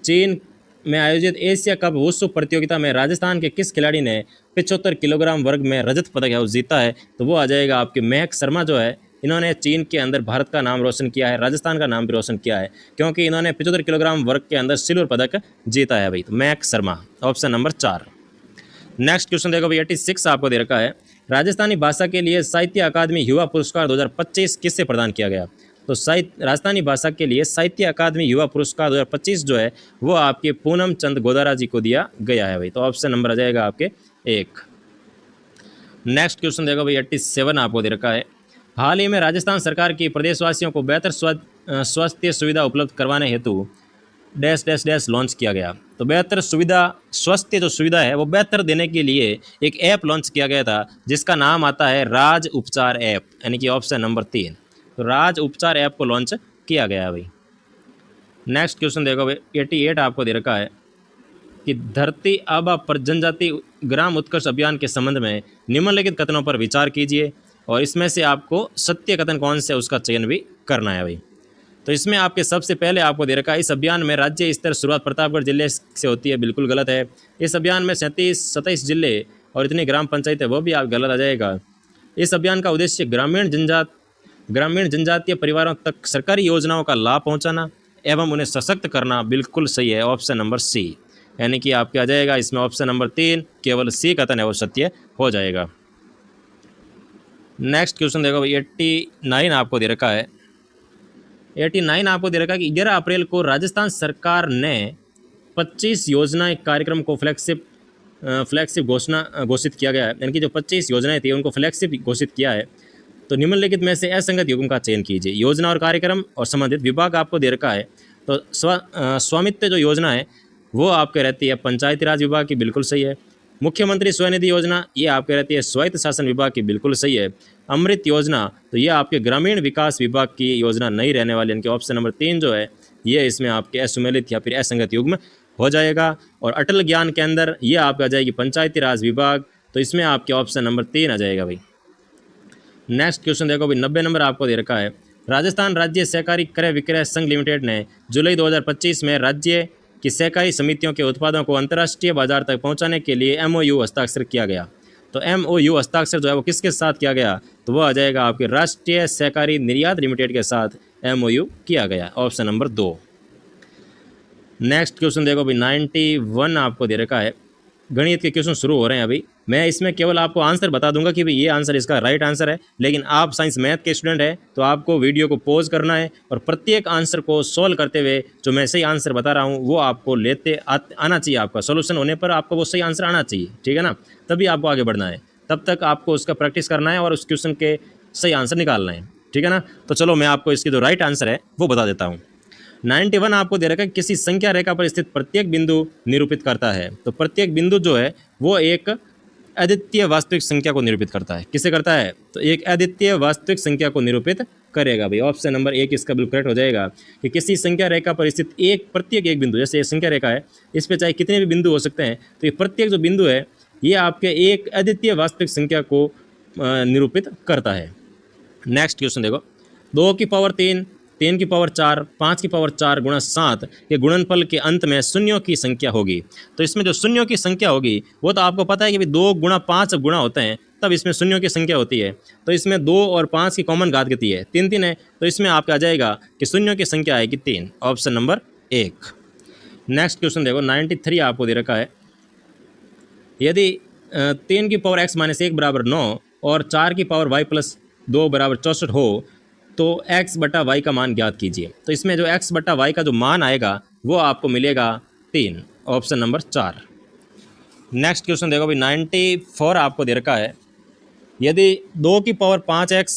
चीन में आयोजित एशिया कप वुशु प्रतियोगिता में राजस्थान के किस खिलाड़ी ने 75 किलोग्राम वर्ग में रजत पदक है वो जीता है? तो वो आ जाएगा आपके महक शर्मा जो है, इन्होंने चीन के अंदर भारत का नाम रोशन किया है, राजस्थान का नाम भी रोशन किया है, क्योंकि इन्होंने 75 किलोग्राम वर्ग के अंदर सिल्वर पदक जीता है भाई, तो महक Sharma, option number 4। Next question देखो भाई, 86 आपको दे रखा है। राजस्थानी भाषा के लिए साहित्य अकादमी युवा पुरस्कार 2025 किससे प्रदान किया गया? तो राजस्थानी भाषा के लिए साहित्य अकादमी युवा पुरस्कार 2025 जो है वो आपके पूनम चंद गोदारा जी को दिया गया है भाई, तो ऑप्शन नंबर आ जाएगा आपके 1। नेक्स्ट क्वेश्चन देखो भाई, 87 आपको दे रखा है। हाल ही में राजस्थान सरकार की प्रदेशवासियों को बेहतर स्वास्थ्य सुविधा उपलब्ध करवाने हेतु डैश डैश डैश लॉन्च किया गया। तो बेहतर सुविधा, स्वास्थ्य जो सुविधा है वो बेहतर देने के लिए एक ऐप लॉन्च किया गया था जिसका नाम आता है राज उपचार ऐप, यानी कि ऑप्शन नंबर 3। तो राज उपचार ऐप को लॉन्च किया गया है भाई। नेक्स्ट क्वेश्चन देखो भाई, 88 आपको दे रखा है कि धरती आबा पर जनजाति ग्राम उत्कर्ष अभियान के संबंध में निम्नलिखित कथनों पर विचार कीजिए और इसमें से आपको सत्य कथन कौन से उसका चयन भी करना है भाई। तो इसमें आपके सबसे पहले आपको दे रखा है, इस अभियान में राज्य स्तर शुरुआत प्रतापगढ़ जिले से होती है, बिल्कुल गलत है। इस अभियान में 27 जिले और इतनी ग्राम पंचायत है वो भी आप गलत आ जाएगा। इस अभियान का उद्देश्य ग्रामीण जनजातीय परिवारों तक सरकारी योजनाओं का लाभ पहुंचाना एवं उन्हें सशक्त करना, बिल्कुल सही है ऑप्शन नंबर सी। यानी कि आपके आ जाएगा इसमें ऑप्शन नंबर 3 केवल सी कथन है वो सत्य हो जाएगा। नेक्स्ट क्वेश्चन देखो भाई 89 आपको दे रखा है। 89 आपको दे रखा है कि 11 अप्रैल को राजस्थान सरकार ने 25 योजनाएं कार्यक्रम को फ्लैगशिप घोषित किया गया है। यानी कि जो 25 योजनाएं थी उनको फ्लैगशिप घोषित किया है। तो निम्नलिखित में से असंगत युग्म का चयन कीजिए। योजना और कार्यक्रम और संबंधित विभाग आपको दे रखा है। तो स्वामित्व जो योजना है वो आपके रहती है पंचायती राज विभाग की, बिल्कुल सही है। मुख्यमंत्री स्वनिधि योजना ये आपके रहती है स्वायत्त शासन विभाग की, बिल्कुल सही है। अमृत योजना तो ये आपके ग्रामीण विकास विभाग की योजना नहीं रहने वाली, यानी कि ऑप्शन नंबर 3 जो है ये इसमें आपके असुमेलित या फिर असंगत युग्म हो जाएगा। और अटल ज्ञान केंद्र ये आपका आ जाएगी पंचायती राज विभाग, तो इसमें आपके ऑप्शन नंबर 3 आ जाएगा भाई। नेक्स्ट क्वेश्चन देखो भाई 90 नंबर आपको दे रखा है। राजस्थान राज्य सहकारी क्रय विक्रय संघ लिमिटेड ने जुलाई 2025 में राज्य की सहकारी समितियों के उत्पादों को अंतर्राष्ट्रीय बाजार तक पहुंचाने के लिए MOU हस्ताक्षर किया गया। तो MOU हस्ताक्षर जो है वो किसके साथ किया गया, तो वो आ जाएगा आपके राष्ट्रीय सहकारी निर्यात लिमिटेड के साथ MOU किया गया, ऑप्शन नंबर 2। नेक्स्ट क्वेश्चन देखो भाई 91 आपको दे रखा है। गणित के क्वेश्चन शुरू हो रहे हैं अभी। मैं इसमें केवल आपको आंसर बता दूंगा कि भाई ये आंसर इसका राइट आंसर है, लेकिन आप साइंस मैथ के स्टूडेंट हैं तो आपको वीडियो को पॉज करना है और प्रत्येक आंसर को सॉल्व करते हुए जो मैं सही आंसर बता रहा हूँ वो आपको आना चाहिए। आपका सोल्यूशन होने पर आपको वो सही आंसर आना चाहिए, ठीक है ना, तभी आपको आगे बढ़ना है। तब तक आपको उसका प्रैक्टिस करना है और उस क्वेश्चन के सही आंसर निकालना है, ठीक है ना। तो चलो मैं आपको इसकी जो राइट आंसर है वो बता देता हूँ। 91 आपको दे रखा है किसी संख्या रेखा पर स्थित प्रत्येक बिंदु निरूपित करता है। तो प्रत्येक बिंदु जो है वो एक अद्वितीय वास्तविक संख्या को निरूपित करता है। किसे करता है, तो एक अद्वितीय वास्तविक संख्या को निरूपित करेगा भाई। ऑप्शन नंबर 1 इसका बिल्कुल करेक्ट हो जाएगा कि किसी संख्या रेखा पर स्थित प्रत्येक एक बिंदु, जैसे ये संख्या रेखा है इस पर चाहे कितने भी बिंदु हो सकते हैं, तो ये प्रत्येक जो बिंदु है ये आपके एक अद्वितीय वास्तविक संख्या को निरूपित करता है। नेक्स्ट क्वेश्चन देखो 2 की पावर 3, 3 की पावर 4, 5 की पावर 4 गुणा 7 के गुणनफल के अंत में शून्यों की संख्या होगी। तो इसमें जो शून्यों की संख्या होगी वो तो आपको पता है कि 2 गुणा 5 गुणा होते हैं तब इसमें शून्यों की संख्या होती है। तो इसमें 2 और 5 की कॉमन घात कितनी है, 3 है। तो इसमें आपका आ जाएगा कि शून्यों की संख्या आएगी 3, ऑप्शन नंबर 1। नेक्स्ट क्वेश्चन देखो 93 आपको दे रखा है। यदि 3 की पावर x - 1 बराबर 9 और 4 की पावर y + 2 बराबर 64 हो तो x बटा y का मान ज्ञात कीजिए। तो इसमें जो x बटा y का जो मान आएगा वो आपको मिलेगा 3, ऑप्शन नंबर 4। नेक्स्ट क्वेश्चन देखो भाई 94 आपको दे रखा है। यदि 2 की पावर 5x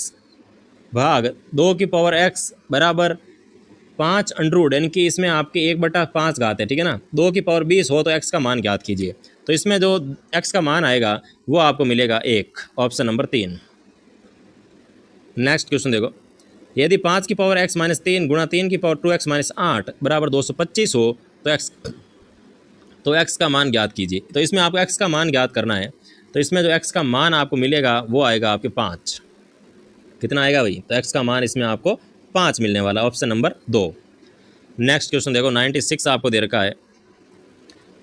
भाग 2 की पावर x बराबर 5 अंडर यानी कि इसमें आपके 1/5 घात है, ठीक है ना, 2 की पावर 20 हो तो x का मान ज्ञात कीजिए। तो इसमें जो x का मान आएगा वो आपको मिलेगा 1, ऑप्शन नंबर 3। नेक्स्ट क्वेश्चन देखो यदि 5 की पावर x - 3 गुणा 3 की पावर 2x - 8 बराबर 225 हो तो x का मान ज्ञात कीजिए। तो इसमें आपको x का मान ज्ञात करना है। तो इसमें जो x का मान आपको मिलेगा वो आएगा आपके 5। कितना आएगा भाई, तो x का मान इसमें आपको 5 मिलने वाला, ऑप्शन नंबर 2। नेक्स्ट क्वेश्चन देखो 96 आपको दे रखा है।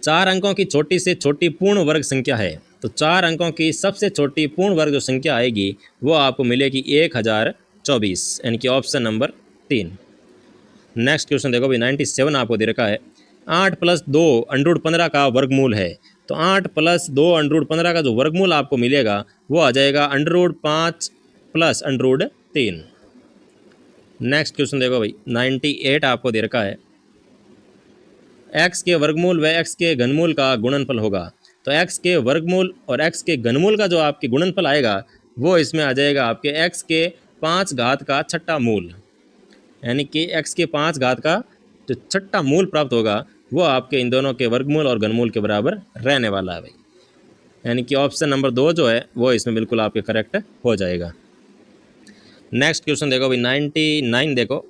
4 अंकों की छोटी से छोटी पूर्ण वर्ग संख्या है। तो 4 अंकों की सबसे छोटी पूर्ण वर्ग जो संख्या आएगी वो आपको मिलेगी 1024, यानी कि ऑप्शन नंबर 3। नेक्स्ट क्वेश्चन देखो भाई 97 आपको दे रखा है। 8 + 2 अंडर 15 का वर्गमूल है। तो 8 + 2 अंडर 15 का जो वर्गमूल आपको मिलेगा वो आ जाएगा √5 + √3। नेक्स्ट क्वेश्चन देखो भाई 98 आपको दे रखा है। x के वर्गमूल व x के घनमूल का गुणनफल होगा। तो x के वर्गमूल और x के घनमूल का जो आपके गुणनफल आएगा वो इसमें आ जाएगा आपके x के 5 घात का छठा मूल, यानी कि x के 5 घात का जो छठा मूल प्राप्त होगा वो आपके इन दोनों के वर्गमूल और घनमूल के बराबर रहने वाला है भाई। यानी कि ऑप्शन नंबर 2 जो है वो इसमें बिल्कुल आपके करेक्ट हो जाएगा। नेक्स्ट क्वेश्चन देखो भाई 99 देखो।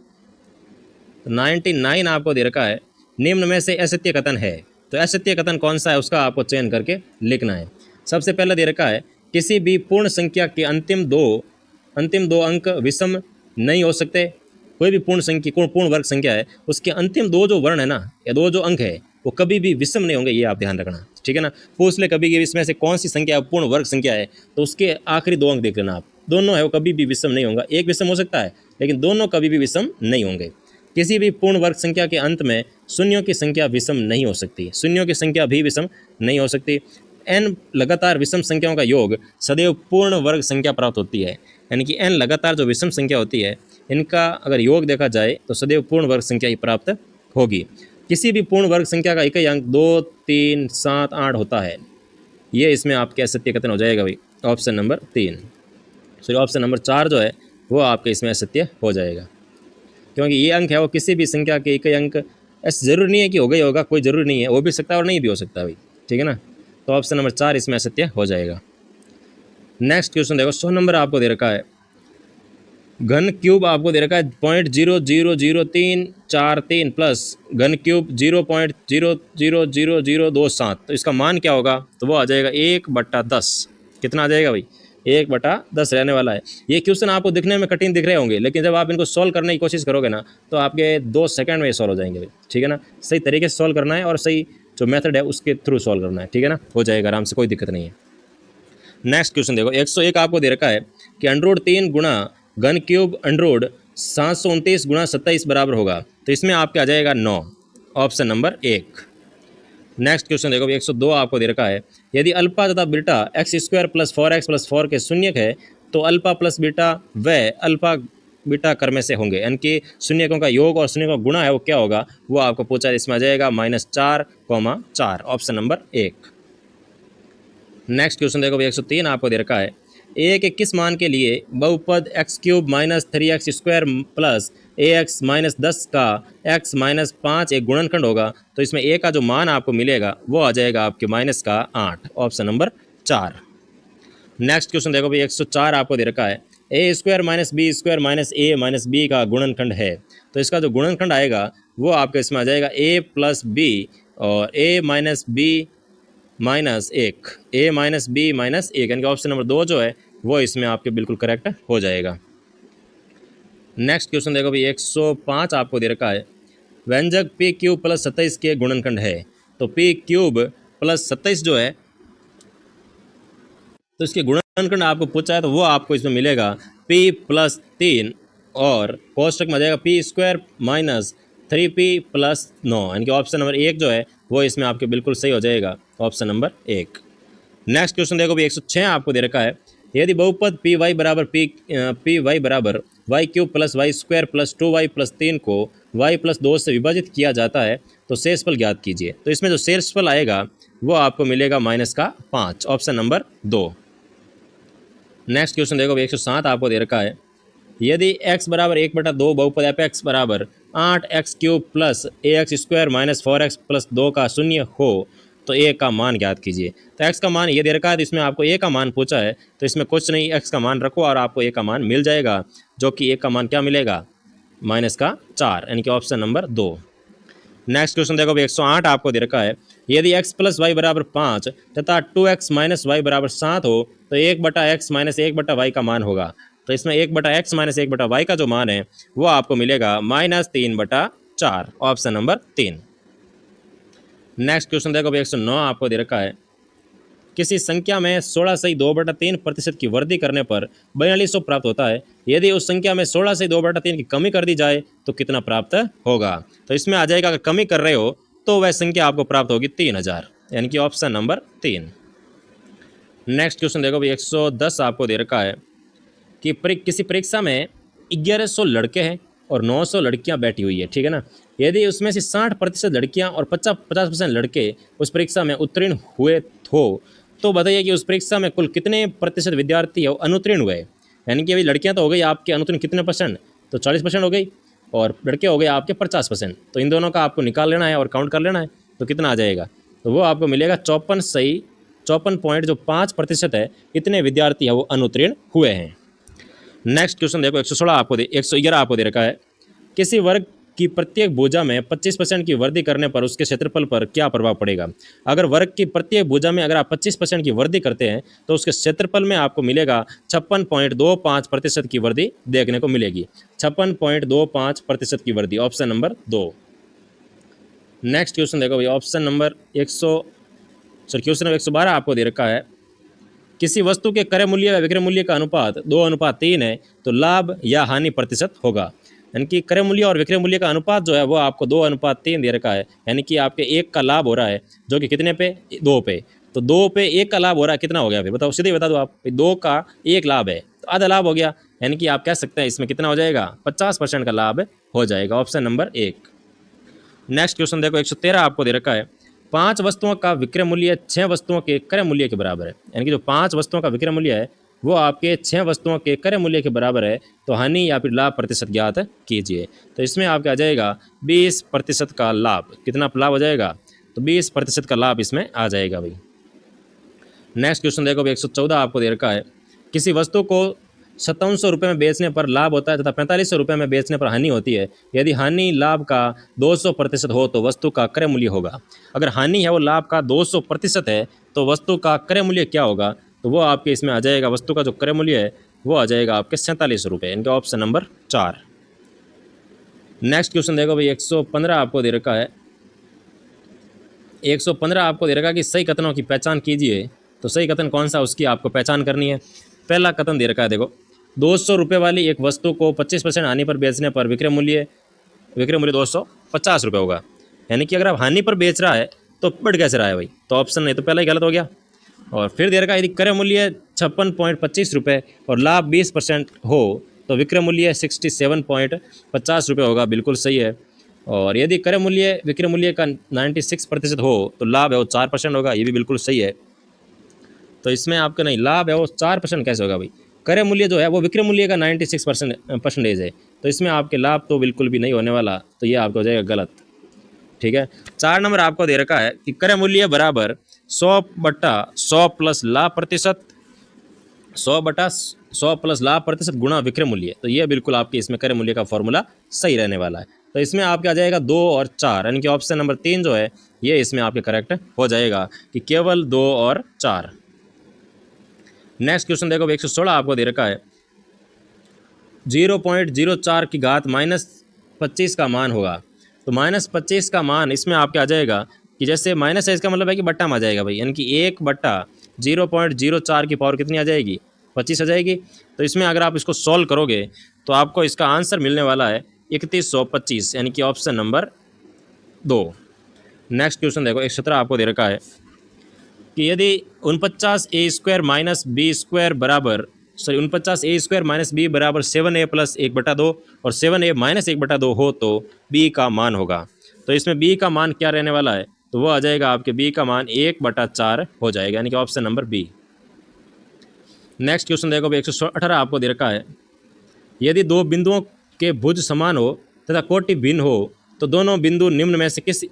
99 आपको दे रखा है निम्न में से असत्य कथन है। तो असत्य कथन कौन सा है उसका आपको चयन करके लिखना है। सबसे पहला दे रखा है किसी भी पूर्ण संख्या के अंतिम दो अंक विषम नहीं हो सकते। कोई भी पूर्ण वर्ग संख्या है उसके अंतिम 2 जो वर्ण है ना या 2 जो अंक है वो कभी भी विषम नहीं होंगे, ये आप ध्यान रखना, ठीक है ना। पूछ ले कभी कि इसमें से कौन सी संख्या पूर्ण वर्ग संख्या है, तो उसके आखिरी दो अंक देख लेना आप, दोनों है वो कभी भी विषम नहीं होगा। एक विषम हो सकता है लेकिन दोनों कभी भी विषम नहीं होंगे। किसी भी पूर्ण वर्ग संख्या के अंत में शून्यों की संख्या विषम नहीं हो सकती, शून्यों की संख्या भी विषम नहीं हो सकती। n लगातार विषम संख्याओं का योग सदैव पूर्ण वर्ग संख्या प्राप्त होती है, यानी कि n लगातार जो विषम संख्या होती है इनका अगर योग देखा जाए तो सदैव पूर्ण वर्ग संख्या ही प्राप्त होगी। किसी भी पूर्ण वर्ग संख्या का इकाई अंक 2, 3, 7, 8 होता है, ये इसमें आपके असत्य कथन हो जाएगा भाई, option number 3। Sorry option number 4 जो है वो आपके इसमें असत्य हो जाएगा, क्योंकि ये अंक है वो किसी भी संख्या के इकाई अंक, ऐसा जरूरी नहीं है कि हो गई होगा, कोई जरूरी नहीं है, वो भी सकता है और नहीं भी हो सकता भाई, ठीक है ना। तो ऑप्शन नंबर 4 इसमें असत्य हो जाएगा। नेक्स्ट क्वेश्चन देखो, 100 नंबर आपको दे रखा है, घन क्यूब आपको दे रखा है 0.0000343 प्लस घन क्यूब 0.0000027, तो इसका मान क्या होगा, तो वो आ जाएगा 1/10। कितना आ जाएगा भाई, 1/10 रहने वाला है। ये क्वेश्चन आपको दिखने में कठिन दिख रहे होंगे, लेकिन जब आप इनको सॉल्व करने की कोशिश करोगे ना तो आपके 2 सेकंड में ये सॉल्व हो जाएंगे भाई, ठीक है ना। सही तरीके से सॉल्व करना है और सही जो मेथड है उसके थ्रू सॉल्व करना है, ठीक है ना, हो जाएगा आराम से, कोई दिक्कत नहीं है। नेक्स्ट क्वेश्चन देखो, 101 आपको दे रखा है कि √3 गुणा घन क्यूब √729 गुणा 27 बराबर होगा, तो इसमें आपके आ जाएगा 9, ऑप्शन नंबर 1। नेक्स्ट क्वेश्चन देखो, 102 आपको दे रखा है, यदि अल्फा तथा बीटा x² + 4x + 4 के शून्यक है तो अल्फा प्लस बीटा व अल्फा बीटा क्रम से होंगे, यानी कि शून्यकों का योग और शून्यकों का गुणा है वो क्या होगा, वो आपको पूछा है। इसमें आ जाएगा -4,4, ऑप्शन नंबर 1। नेक्स्ट क्वेश्चन देखो, 103 आपको दे रखा है, a के किस मान के लिए बहुपद x³ - 3x² प्लस ax - 10 का x - 5 एक गुणनखंड होगा, तो इसमें a का जो मान आपको मिलेगा वो आ जाएगा आपके -8, ऑप्शन नंबर 4। नेक्स्ट क्वेश्चन देखो भाई, 104 आपको दे रखा है, a² - b² - a - b का गुणनखंड है, तो इसका जो गुणनखंड आएगा वो आपके इसमें आ जाएगा a + b और a - b -1, a - b -1, यानी कि ऑप्शन नंबर 2 जो है वो इसमें आपके बिल्कुल करेक्ट हो जाएगा। नेक्स्ट क्वेश्चन देखो भाई, 105 आपको दे रखा है, व्यंजक p³ + 27 के गुणनखंड है, तो p³ + 27 जो है तो इसके गुणनखंड आपको पूछा है, तो वो आपको इसमें मिलेगा p + 3 और कोष्टक में आ जाएगा p² - 3p + 9, यानी कि ऑप्शन नंबर 1 जो है वो इसमें आपके बिल्कुल सही हो जाएगा, ऑप्शन नंबर 1। नेक्स्ट क्वेश्चन देखो भाई, 106 आपको दे रखा है, यदि बहुपद py बराबर y³ + y² + 2y + 3 को y + 2 से विभाजित किया जाता है तो शेषफल ज्ञात कीजिए, तो इसमें जो शेषफल आएगा वो आपको मिलेगा -5, ऑप्शन नंबर 2। नेक्स्ट क्वेश्चन देखो, 107 आपको दे रखा है, यदि x बराबर 1/2 बहुपद fx बराबर 8x³ + ax² - 4x + 2 का शून्य हो तो a का मान ज्ञात कीजिए। तो x का मान ये दे रखा है, तो इसमें आपको a का मान पूछा है, तो इसमें कुछ नहीं, x का मान रखो और आपको a का मान मिल जाएगा, जो कि a का मान क्या मिलेगा, -4, यानी कि ऑप्शन नंबर 2। नेक्स्ट क्वेश्चन देखो, 108 आपको दे रखा है, यदि x + y बराबर 5 तथा 2x - y बराबर 7 हो तो 1/x - 1/y का मान होगा, तो इसमें 1/x - 1/y का जो मान है वो आपको मिलेगा -3/4, ऑप्शन नंबर 3। नेक्स्ट क्वेश्चन देखो, 109 आपको दे रखा है, किसी संख्या में 16/2/3% की वृद्धि करने पर 4200 प्राप्त होता है, यदि उस संख्या में 16/2/3 की कमी कर दी जाए तो कितना प्राप्त होगा, तो इसमें आ जाएगा अगर कमी कर रहे हो तो वह संख्या आपको प्राप्त होगी 3000, यानी कि ऑप्शन नंबर 3। नेक्स्ट क्वेश्चन देखो भाई, 110 आपको दे रखा है कि किसी परीक्षा में 1100 लड़के हैं और 900 लड़कियां बैठी हुई है, ठीक है ना। यदि उसमें से 60% लड़कियां और 50% लड़के उस परीक्षा में उत्तीर्ण हुए हो तो बताइए कि उस परीक्षा में कुल कितने प्रतिशत विद्यार्थी है वो अनुत्तीर्ण हुए। यानी कि अभी लड़कियां तो हो गई आपके अनुत्तीर्ण कितने %, तो 40% हो गई, और लड़के हो गए आपके 50%, तो इन दोनों का आपको निकाल लेना है और काउंट कर लेना है, तो कितना आ जाएगा, तो वो आपको मिलेगा 54.5% है, इतने विद्यार्थी है वो अनुत्तीर्ण हुए हैं। नेक्स्ट क्वेश्चन देखो, 111 आपको दे रखा है, किसी वर्ग की प्रत्येक भुजा में 25% की वृद्धि करने पर उसके क्षेत्रफल पर क्या प्रभाव पड़ेगा। अगर वर्ग की प्रत्येक भुजा में अगर आप 25% की वृद्धि करते हैं तो उसके क्षेत्रफल में आपको मिलेगा 56.25% की वृद्धि देखने को मिलेगी, 56.25% की वृद्धि, ऑप्शन नंबर 2। नेक्स्ट क्वेश्चन देखो भाई, option number sir question number 112 आपको दे रखा है, किसी वस्तु के क्रय मूल्य व विक्रय मूल्य का अनुपात 2:3 है तो लाभ या हानि प्रतिशत होगा। यानी कि क्रय मूल्य और विक्रय मूल्य का अनुपात जो है वो आपको 2:3 दे रखा है, यानी कि आपके 1 का लाभ हो रहा है जो कि कितने पे, 2 पे। तो 2 पे 1 का लाभ हो रहा है, कितना हो गया फिर बताओ, सीधे बता दो आप। 2 का 1 लाभ है तो आधा लाभ हो गया, यानी कि आप कह सकते हैं इसमें कितना हो जाएगा, 50% का लाभ हो जाएगा। Option number 1। नेक्स्ट क्वेश्चन देखो 113 आपको दे रखा है, 5 वस्तुओं का विक्रय मूल्य 6 वस्तुओं के क्रय मूल्य के बराबर है। यानी कि जो 5 वस्तुओं का विक्रय मूल्य है वो आपके 6 वस्तुओं के क्रय मूल्य के बराबर है, तो हानि या फिर लाभ प्रतिशत ज्ञात कीजिए। तो इसमें आपका आ जाएगा 20% का लाभ। कितना लाभ हो जाएगा, तो 20% का लाभ इसमें आ जाएगा भाई। नेक्स्ट क्वेश्चन देखो 114 आपको दे रखा है, किसी वस्तु को 5700 रुपये में बेचने पर लाभ होता है तथा 4500 रुपये में बेचने पर हानि होती है। यदि हानि लाभ का 200% हो तो वस्तु का क्रय मूल्य होगा। अगर हानि है वो लाभ का 200% है तो वस्तु का क्रय मूल्य क्या होगा, तो वो आपके इसमें आ जाएगा, वस्तु का जो क्रय मूल्य है वो आ जाएगा आपके 47 रुपये। इनका ऑप्शन नंबर 4। नेक्स्ट क्वेश्चन देखो भाई 115 आपको दे रखा है, 115 आपको दे रखा है कि सही कथनों की पहचान कीजिए। तो सही कथन कौन सा, उसकी आपको पहचान करनी है। पहला कथन दे रखा है, देखो 200 रुपये वाली एक वस्तु को 25% हानि पर बेचने पर विक्रय मूल्य 250 रुपये होगा। यानी कि अगर आप हानि पर बेच रहा है तो बढ़ कैसे रहा है भाई, तो ऑप्शन नहीं, तो पहला ही गलत हो गया। और फिर दे रखा है यदि क्रय मूल्य 56.25 रुपये और लाभ 20% हो तो विक्रय मूल्य 67.50 रुपये होगा। बिल्कुल सही है। और यदि क्रय मूल्य विक्रय मूल्य का 96% हो तो लाभ है वो 4% होगा। ये भी बिल्कुल सही है। तो इसमें आपका नहीं, लाभ है वो 4% कैसे होगा भाई, क्रय मूल्य जो है वो विक्रय मूल्य का 96% है, तो इसमें आपके लाभ तो बिल्कुल भी नहीं होने वाला, तो ये आपको हो जाएगा गलत। ठीक है। 4 नंबर आपको दे रखा है कि क्रय मूल्य बराबर 100/100 प्लस लाभ प्रतिशत, 100/100 प्लस लाभ प्रतिशत गुणा विक्रय मूल्य। तो ये बिल्कुल आपके इसमें क्रय मूल्य का फॉर्मूला सही रहने वाला है। तो इसमें आपके आ जाएगा 2 और 4, यानी कि ऑप्शन नंबर 3 जो है ये इसमें आपके करेक्ट हो जाएगा कि केवल 2 और 4। नेक्स्ट क्वेश्चन देखो 116 आपको दे रखा है, 0.04 की घात -25 का मान होगा। तो -25 का मान इसमें आपके आ जाएगा कि जैसे माइनस है इसका मतलब है कि बट्टा में आ जाएगा भाई, यानी कि 1/0.04 की पावर कितनी आ जाएगी, 25 आ जाएगी। तो इसमें अगर आप इसको सॉल्व करोगे तो आपको इसका आंसर मिलने वाला है 3125, यानी कि ऑप्शन नंबर 2। नेक्स्ट क्वेश्चन देखो 117 आपको दे रखा है कि यदि 49a² माइनस b² बराबर 49a² माइनस b बराबर 7a प्लस 1/2 और 7a माइनस 1/2 हो तो b का मान होगा। तो इसमें b का मान क्या रहने वाला है, तो वो आ जाएगा आपके b का मान 1/4 हो जाएगा, यानी कि option number B. Next question देखो 118 आपको दे रखा है, यदि दो बिंदुओं के भुज समान हो तथा कोटि भिन्न हो तो दोनों बिंदु निम्न में से किस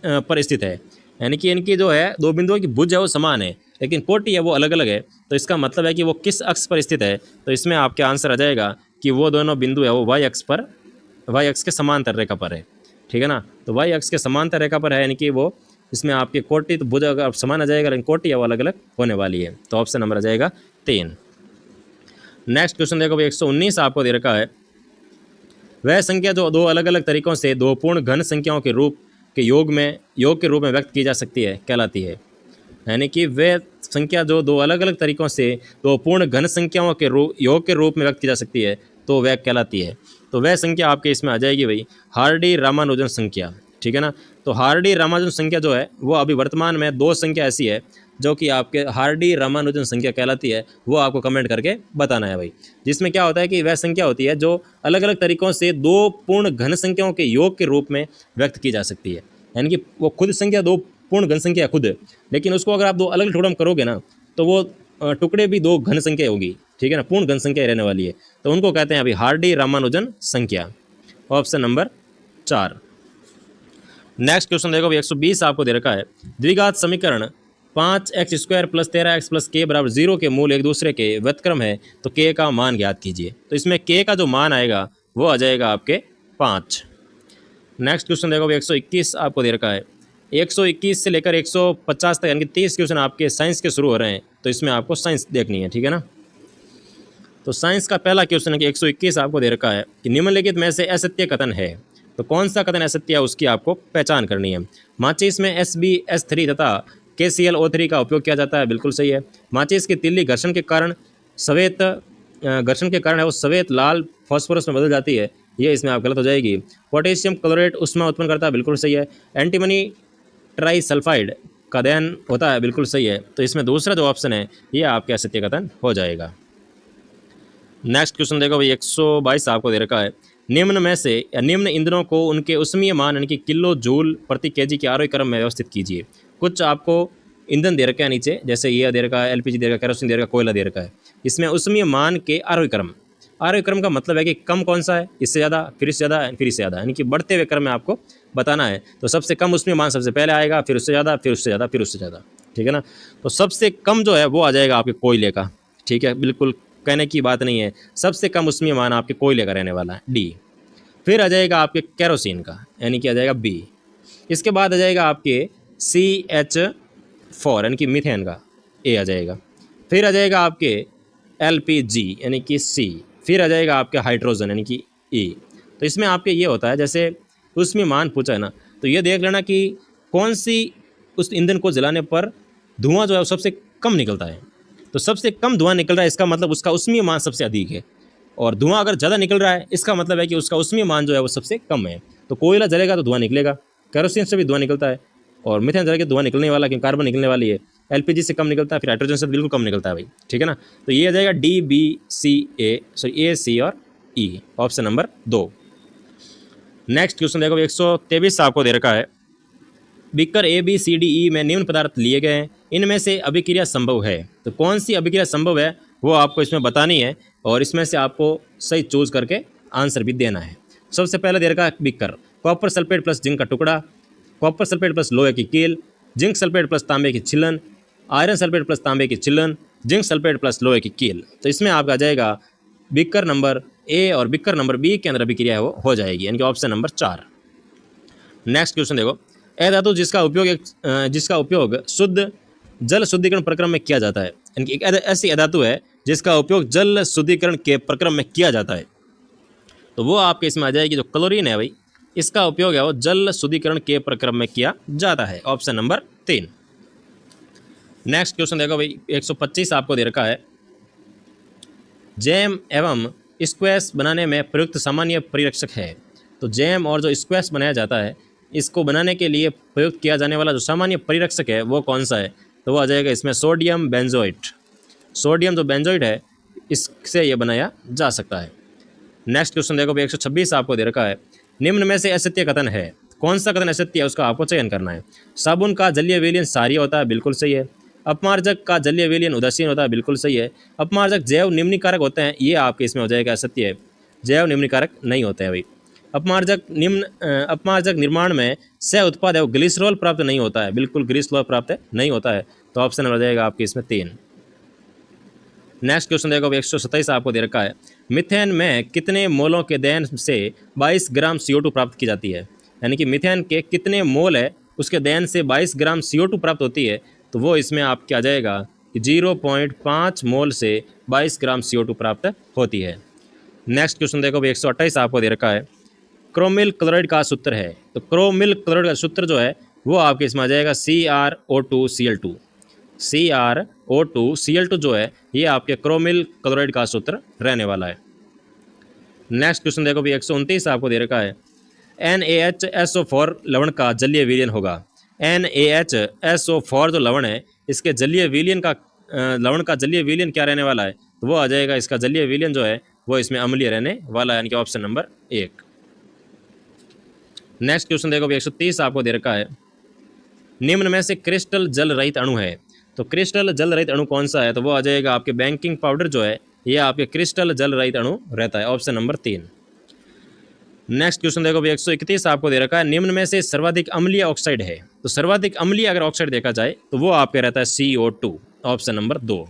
पर स्थित है। यानी कि इनकी जो है दो बिंदुओं की भुज है वो समान है लेकिन कोटि है वो अलग अलग है, तो इसका मतलब है कि वो किस अक्ष पर स्थित है। तो इसमें आपके आंसर आ जाएगा कि वो दोनों बिंदु है वो वाई अक्ष के समांतर रेखा पर है। ठीक है ना, तो वाई अक्ष के समांतर रेखा पर है, यानी कि वो इसमें आपके कोटि तो भुज अगर समान आ जाएगा लेकिन कोटि है वो अलग अलग होने वाली है। तो ऑप्शन नंबर आ जाएगा 3। नेक्स्ट क्वेश्चन देखो 119 आपको दे रखा है, वह संख्या जो दो अलग अलग तरीकों से दो पूर्ण घन संख्याओं के रूप के योग के रूप में व्यक्त की जा सकती है कहलाती है। यानी कि वह संख्या जो दो अलग अलग तरीकों से दो पूर्ण घन संख्याओं के योग के रूप में व्यक्त की जा सकती है तो वह कहलाती है। तो वह संख्या आपके इसमें आ जाएगी भाई हार्डी रामानुजन संख्या। ठीक है ना, तो हार्डी रामानुजन संख्या जो है वो अभी वर्तमान में 2 संख्या ऐसी है जो कि आपके हार्डी रामानुजन संख्या कहलाती है, वो आपको कमेंट करके बताना है भाई। जिसमें क्या होता है कि वह संख्या होती है जो अलग अलग तरीकों से दो पूर्ण घन संख्याओं के योग के रूप में व्यक्त की जा सकती है। यानी कि वो खुद संख्या दो पूर्ण घन संख्या खुद है, लेकिन उसको अगर आप दो अलग अलग टुकड़ों में करोगे ना तो वो टुकड़े भी दो घन संख्या होगी। ठीक है ना, पूर्ण घन संख्या रहने वाली है, तो उनको कहते हैं अभी हार्डी रामानुजन संख्या। Option number 4। नेक्स्ट क्वेश्चन देखो 120 आपको दे रखा है, द्विघात समीकरण 5x² plus 13x plus k बराबर 0 के मूल एक दूसरे के व्युत्क्रम है तो k का मान ज्ञात कीजिए। तो इसमें k का जो मान आएगा वो आ जाएगा आपके 5। नेक्स्ट क्वेश्चन देखो 121 आपको दे रखा है, 121 से लेकर 150 तक यानी कि 30 क्वेश्चन आपके साइंस के शुरू हो रहे हैं, तो इसमें आपको साइंस देखनी है। ठीक है ना, तो साइंस का पहला क्वेश्चन है कि 121 आपको दे रखा है कि निम्नलिखित में से असत्य कथन है, तो कौन सा कथन असत्य है उसकी आपको पहचान करनी है। माचिस में SbS3 तथा KClO3 का उपयोग किया जाता है, बिल्कुल सही है। माचिस की तिल्ली घर्षण के कारण सवेत घर्षण के कारण है वो सवेत लाल फास्फोरस में बदल जाती है, ये इसमें आप गलत हो जाएगी। पोटेशियम क्लोरेट ऊष्मा उत्पन्न करता है, बिल्कुल सही है। एंटीमनी ट्राइसल्फाइड का दहन होता है, बिल्कुल सही है। तो इसमें दूसरा जो ऑप्शन है ये आपके असत्य कथन हो जाएगा। नेक्स्ट क्वेश्चन देखो भाई, 122 आपको दे रखा है। निम्न में से या निम्न ईंधनों को उनके ऊष्मीय मान यानी कि किलो जूल प्रति केजी के आरोही क्रम में व्यवस्थित कीजिए। कुछ आपको ईंधन दे रखा है नीचे, जैसे ये दे रखा है, LPG दे रखा है, केरोसिन दे रखा है, कोयला दे रखा है। इसमें ऊष्मीय मान के आरोही क्रम, आरोही क्रम का मतलब है कि कम कौन सा है, इससे ज़्यादा, फिर इससे ज़्यादा, फिर इससे ज़्यादा, यानी कि बढ़ते हुए क्रम में आपको बताना है। तो सबसे कम ऊष्मीय मान सबसे पहले आएगा, फिर उससे ज़्यादा, फिर उससे ज़्यादा, फिर उससे ज़्यादा, ठीक है ना। तो सबसे कम जो है वो आ जाएगा आपके कोयले का, ठीक है, बिल्कुल कहने की बात नहीं है। सबसे कम ऊष्मीय मान आपके कोयले का रहने वाला है, डी। फिर आ जाएगा आपके केरोसिन का, यानी कि आ जाएगा बी। इसके बाद आ जाएगा आपके CH4 यानी कि मीथेन का, ए आ जाएगा। फिर आ जाएगा आपके LPG यानी कि सी। फिर आ जाएगा आपके हाइड्रोजन यानी कि ई। तो इसमें आपके ये होता है, जैसे उसमें मान पूछा है ना, तो ये देख लेना कि कौन सी उस ईंधन को जलाने पर धुआं जो है वो सबसे कम निकलता है। तो सबसे कम धुआं निकल रहा है, इसका मतलब उसका ऊष्मीय मान सबसे अधिक है। और धुआं अगर ज़्यादा निकल रहा है, इसका मतलब है कि उसका ऊष्मीय मान जो है वो सबसे कम है। तो कोयला जलेगा तो धुआं निकलेगा, केरोसिन से भी धुआं निकलता है, और मीथेन जलेगा धुआं निकलने वाला, क्योंकि कार्बन निकलने वाली है। LPG से कम निकलता है, फिर हाइड्रोजन से बिल्कुल कम निकलता है भाई, ठीक है ना। तो ये आ जाएगा A, C और E, option number 2। Next question देखो, 123 आपको दे रखा है। बीकर ABCDE में निम्न पदार्थ लिए गए हैं, इनमें से अभिक्रिया संभव है। तो कौन सी अभिक्रिया संभव है वो आपको इसमें बतानी है, और इसमें से आपको सही चूज करके आंसर भी देना है। सबसे पहले दे रखा है beaker, copper sulphate plus zinc का टुकड़ा, कॉपर सल्फेट प्लस लोहे की कील, जिंक सल्फेट प्लस तांबे की छिलन, आयरन सल्फेट प्लस तांबे की छिलन, जिंक सल्फेट प्लस लोहे की कील। तो इसमें आपका जाएगा बीकर नंबर ए और बीकर नंबर बी के अंदर अभिक्रिया है वो हो जाएगी, यानी कि ऑप्शन नंबर 4। नेक्स्ट क्वेश्चन देखो, अधातु जिसका उपयोग शुद्ध जल शुद्धिकरण प्रक्रम में किया जाता है, यानी कि एक ऐसी अधातु है जिसका उपयोग जल शुद्धिकरण के प्रक्रम में किया जाता है। तो वो आपके इसमें आ जाएगी जो क्लोरीन है भाई, इसका उपयोग है वो जल शुद्धिकरण के प्रक्रम में किया जाता है, ऑप्शन नंबर 3। नेक्स्ट क्वेश्चन देखो भाई, 125 आपको दे रखा है। जैम एवं स्क्वैश बनाने में प्रयुक्त सामान्य परिरक्षक है। तो जैम और जो स्क्वैश बनाया जाता है, इसको बनाने के लिए प्रयुक्त किया जाने वाला जो सामान्य परिरक्षक है वो कौन सा है, तो वो आ जाएगा इसमें सोडियम बेंजोइट। सोडियम जो बेंजोइट है, इससे ये बनाया जा सकता है। नेक्स्ट क्वेश्चन देखो भाई, 126 आपको दे रखा है। निम्न में से असत्य कथन है, कौन सा कथन असत्य है उसका आपको चयन करना है। साबुन का जलीय विलयन क्षारीय होता है, बिल्कुल सही है। अपमार्जक का जलीय विलयन उदासीन होता है, बिल्कुल सही है। अपमार्जक जैव निम्नीकारक होते हैं, ये आपके इसमें हो जाएगा असत्य है, जैव निम्नीकारक नहीं होते हैं भाई। अपमार्जक निर्माण में सह उत्पाद है वो ग्लिसरॉल प्राप्त नहीं होता है, बिल्कुल ग्लिसरॉल प्राप्त नहीं होता है। तो ऑप्शन हो जाएगा आपके इसमें 3। नेक्स्ट क्वेश्चन देखो, 127 आपको दे रखा है। मीथेन में कितने मोलों के दहन से 22 ग्राम CO2 प्राप्त की जाती है, यानी कि मीथेन के कितने मोल है उसके दहन से 22 ग्राम CO2 प्राप्त होती है। तो वो इसमें आप क्या जाएगा कि 0.5 मोल से 22 ग्राम CO2 प्राप्त होती है। नेक्स्ट क्वेश्चन देखो भाई, 128 आपको दे रखा है। क्रोमिल क्लोराइड का सूत्र है, तो क्रोमिल क्लोराइड का सूत्र जो है वो आपके इसमें आ जाएगा CrO2Cl2। CrO2Cl2 जो है ये आपके क्रोमिल क्लोराइड का सूत्र रहने वाला है। नेक्स्ट क्वेश्चन देखो भाई, 129 आपको दे रखा है। NaHSO4 लवण का जलीय विलयन होगा। NaHSO4 जो लवण है, इसके जलीय विलयन का लवण का जलीय विलयन क्या रहने वाला है, तो वो आ जाएगा इसका जलीय विलयन जो है वो इसमें अम्लीय रहने वाला है, यानी कि ऑप्शन नंबर 1। नेक्स्ट क्वेश्चन देखो भाई, 130 आपको दे रखा है। निम्न में से क्रिस्टल जल रहित अणु है, तो क्रिस्टल जल रहित अणु कौन सा है, तो वो आ जाएगा आपके बेकिंग पाउडर जो है ये आपके क्रिस्टल जल रहित अणु रहता है, ऑप्शन नंबर 3। नेक्स्ट क्वेश्चन देखो भाई, 131 आपको दे रखा है। निम्न में से सर्वाधिक अम्लीय ऑक्साइड है, तो सर्वाधिक अम्लीय अगर ऑक्साइड देखा जाए तो वो आपके रहता है CO2, option number 2।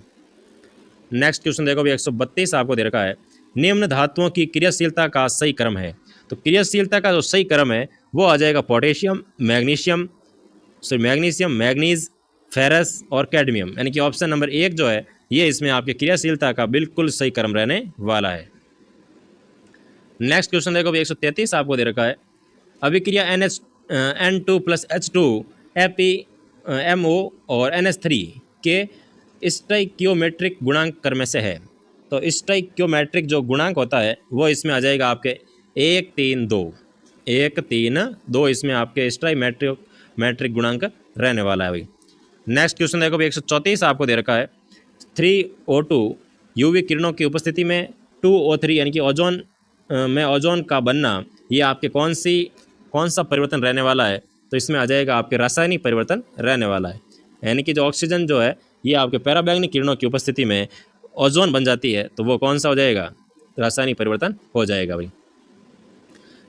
Next question देखो भाई, 132 आपको दे रखा है। निम्न धातुओं की क्रियाशीलता का सही क्रम है, तो क्रियाशीलता का जो सही क्रम है वो आ जाएगा पोटेशियम, मैग्नीशियम, मैग्नीज, फेरस और कैडमियम, यानी कि ऑप्शन नंबर 1 जो है ये इसमें आपकी क्रियाशीलता का बिल्कुल सही क्रम रहने वाला है। नेक्स्ट क्वेश्चन देखो, 133 आपको दे रखा है। अभिक्रिया N2 + H2 MO और NH3 के स्टोइकियोमेट्रिक गुणांक क्रम से है। तो स्टोइकियोमेट्रिक जो गुणांक होता है वो इसमें आ जाएगा आपके 1, 3, 2 इसमें आपके स्टोइकियोमेट्रिक गुणांक रहने वाला है भाई। नेक्स्ट क्वेश्चन देखो भाई 134 आपको दे रखा है 3O2 UV किरणों की उपस्थिति में 2O3 यानी कि ओजोन में ओजोन का बनना, ये आपके कौन सा परिवर्तन रहने वाला है? तो इसमें आ जाएगा आपके रासायनिक परिवर्तन रहने वाला है। यानी कि जो ऑक्सीजन जो है ये आपके पैराबैंगनी किरणों की उपस्थिति में ओजोन बन जाती है, तो वो कौन सा हो जाएगा? रासायनिक परिवर्तन हो जाएगा भाई।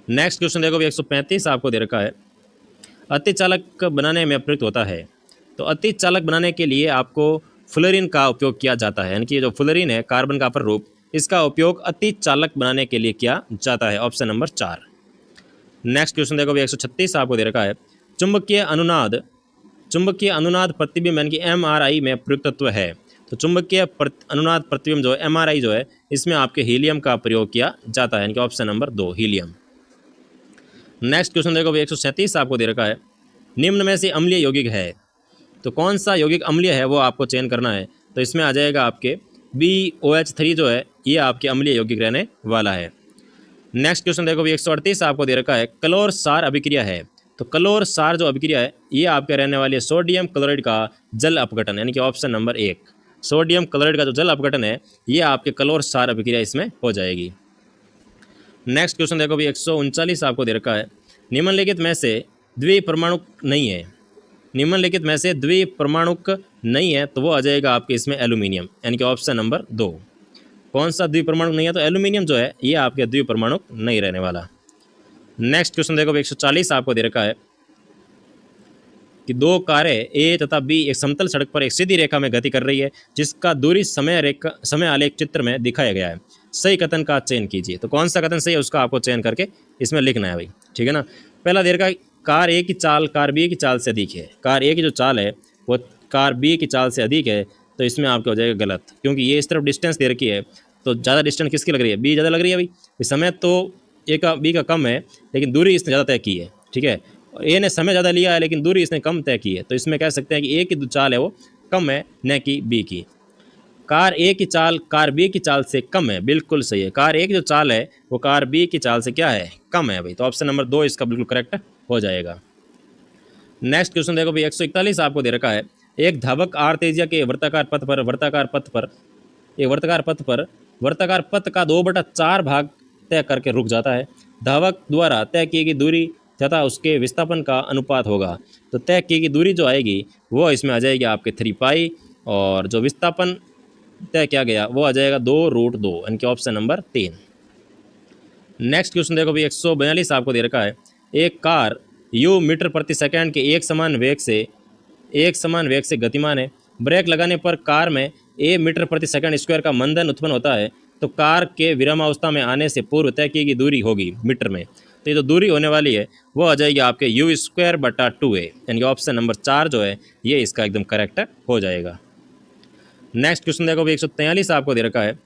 नेक्स्ट क्वेश्चन देखो भाई 135 आपको दे रखा है अतिचालक बनाने में प्रयुक्त होता है। तो अतिचालक बनाने के लिए आपको फ्लोरीन का उपयोग किया जाता है, यानी कि जो फ्लोरीन है कार्बन का अपर रूप, इसका उपयोग अतिचालक बनाने के लिए किया जाता है। Option number 4। नेक्स्ट क्वेश्चन देखो भाई 136 आपको दे रखा है चुंबकीय अनुनाद प्रतिबिंब यानी कि MRI में प्रयुक्त तत्व है। तो चुंबकीय अनुनाद प्रतिबिंब जो MRI जो है इसमें आपके हीलियम का प्रयोग किया जाता है, यानी कि option number 2 helium. Next question देखो भाई 137 आपको दे रखा है निम्न में से अम्लीय यौगिक है। तो कौन सा यौगिक अम्लीय है वो आपको चयन करना है। तो इसमें आ जाएगा आपके BOH3 जो है ये आपके अम्लीय यौगिक रहने वाला है। नेक्स्ट क्वेश्चन देखो भाई 138 आपको दे रखा है क्लोर सार अभिक्रिया है। तो क्लोर सार जो अभिक्रिया है ये आपके रहने वाली है सोडियम क्लोराइड का जल अपघटन, यानी कि ऑप्शन नंबर 1 सोडियम क्लोराइड का जो जल अपघटन है ये आपके क्लोर सार अभिक्रिया इसमें हो जाएगी। नेक्स्ट क्वेश्चन देखो भाई 139 आपको दे रखा है निम्नलिखित में से द्विपरमाणुक नहीं है। निम्नलिखित में से द्विपरमाणुक नहीं है तो वो आ जाएगा आपके इसमें एल्यूमिनियम, यानी कि ऑप्शन नंबर 2। कौन सा द्विपरमाणुक नहीं है? तो एल्यूमिनियम जो है ये आपके द्विपरमाणुक नहीं रहने वाला। नेक्स्ट क्वेश्चन देखो 140 आपको दे रखा है कि दो कारें A तथा B एक समतल सड़क पर एक सीधी रेखा में गति कर रही है जिसका दूरी समय आलेख चित्र में दिखाया गया है। सही कथन का चयन कीजिए। तो कौन सा कथन सही है उसका आपको चयन करके इसमें लिखना है भाई, ठीक है ना। पहला दे रखा है कार A की चाल कार B की चाल से अधिक है। कार A की जो चाल है वो कार B की चाल से अधिक है, तो इसमें आपको हो जाएगा गलत, क्योंकि ये इस तरफ डिस्टेंस दे रखी है तो ज़्यादा डिस्टेंस किसकी लग रही है? B ज़्यादा लग रही है भाई। समय तो A का B का कम है लेकिन दूरी इसने ज़्यादा तय की है, ठीक है। और A ने समय ज़्यादा लिया है लेकिन दूरी इसने कम तय की है, तो इसमें कह सकते हैं कि A की जो चाल है वो कम है न कि B की। कार A की चाल कार B की चाल से कम है, बिल्कुल सही है। कार A की जो चाल है वो कार B की चाल से क्या है? कम है भाई। तो ऑप्शन नंबर 2 इसका बिल्कुल करेक्ट हो जाएगा। नेक्स्ट क्वेश्चन देखो भाई 141 आपको दे रखा है एक धावक आर्तेजिया के वर्ताकार पथ पर वर्ताकार पथ का 2/4 भाग तय करके रुक जाता है। धावक द्वारा तय की गई दूरी तथा उसके विस्थापन का अनुपात होगा। तो तय की गई दूरी जो आएगी वो इसमें आ जाएगी आपके 3 पाई, और जो विस्थापन तय किया गया वो आ जाएगा 2√2, यानी कि ऑप्शन नंबर 3। नेक्स्ट क्वेश्चन देखो भाई 142 आपको दे रखा है एक कार U मीटर प्रति सेकंड के एक समान वेग से गतिमान है। ब्रेक लगाने पर कार में A मीटर प्रति सेकंड स्क्वायर का मंदन उत्पन्न होता है। तो कार के विरामावस्था में आने से पूर्व तय की गई दूरी होगी मीटर में। तो ये जो दूरी होने वाली है वो आ जाएगी आपके U²/2a, यानी कि ऑप्शन नंबर 4 जो है ये इसका एकदम करेक्ट हो जाएगा। नेक्स्ट क्वेश्चन देखो भाई 143 आपको दे रखा है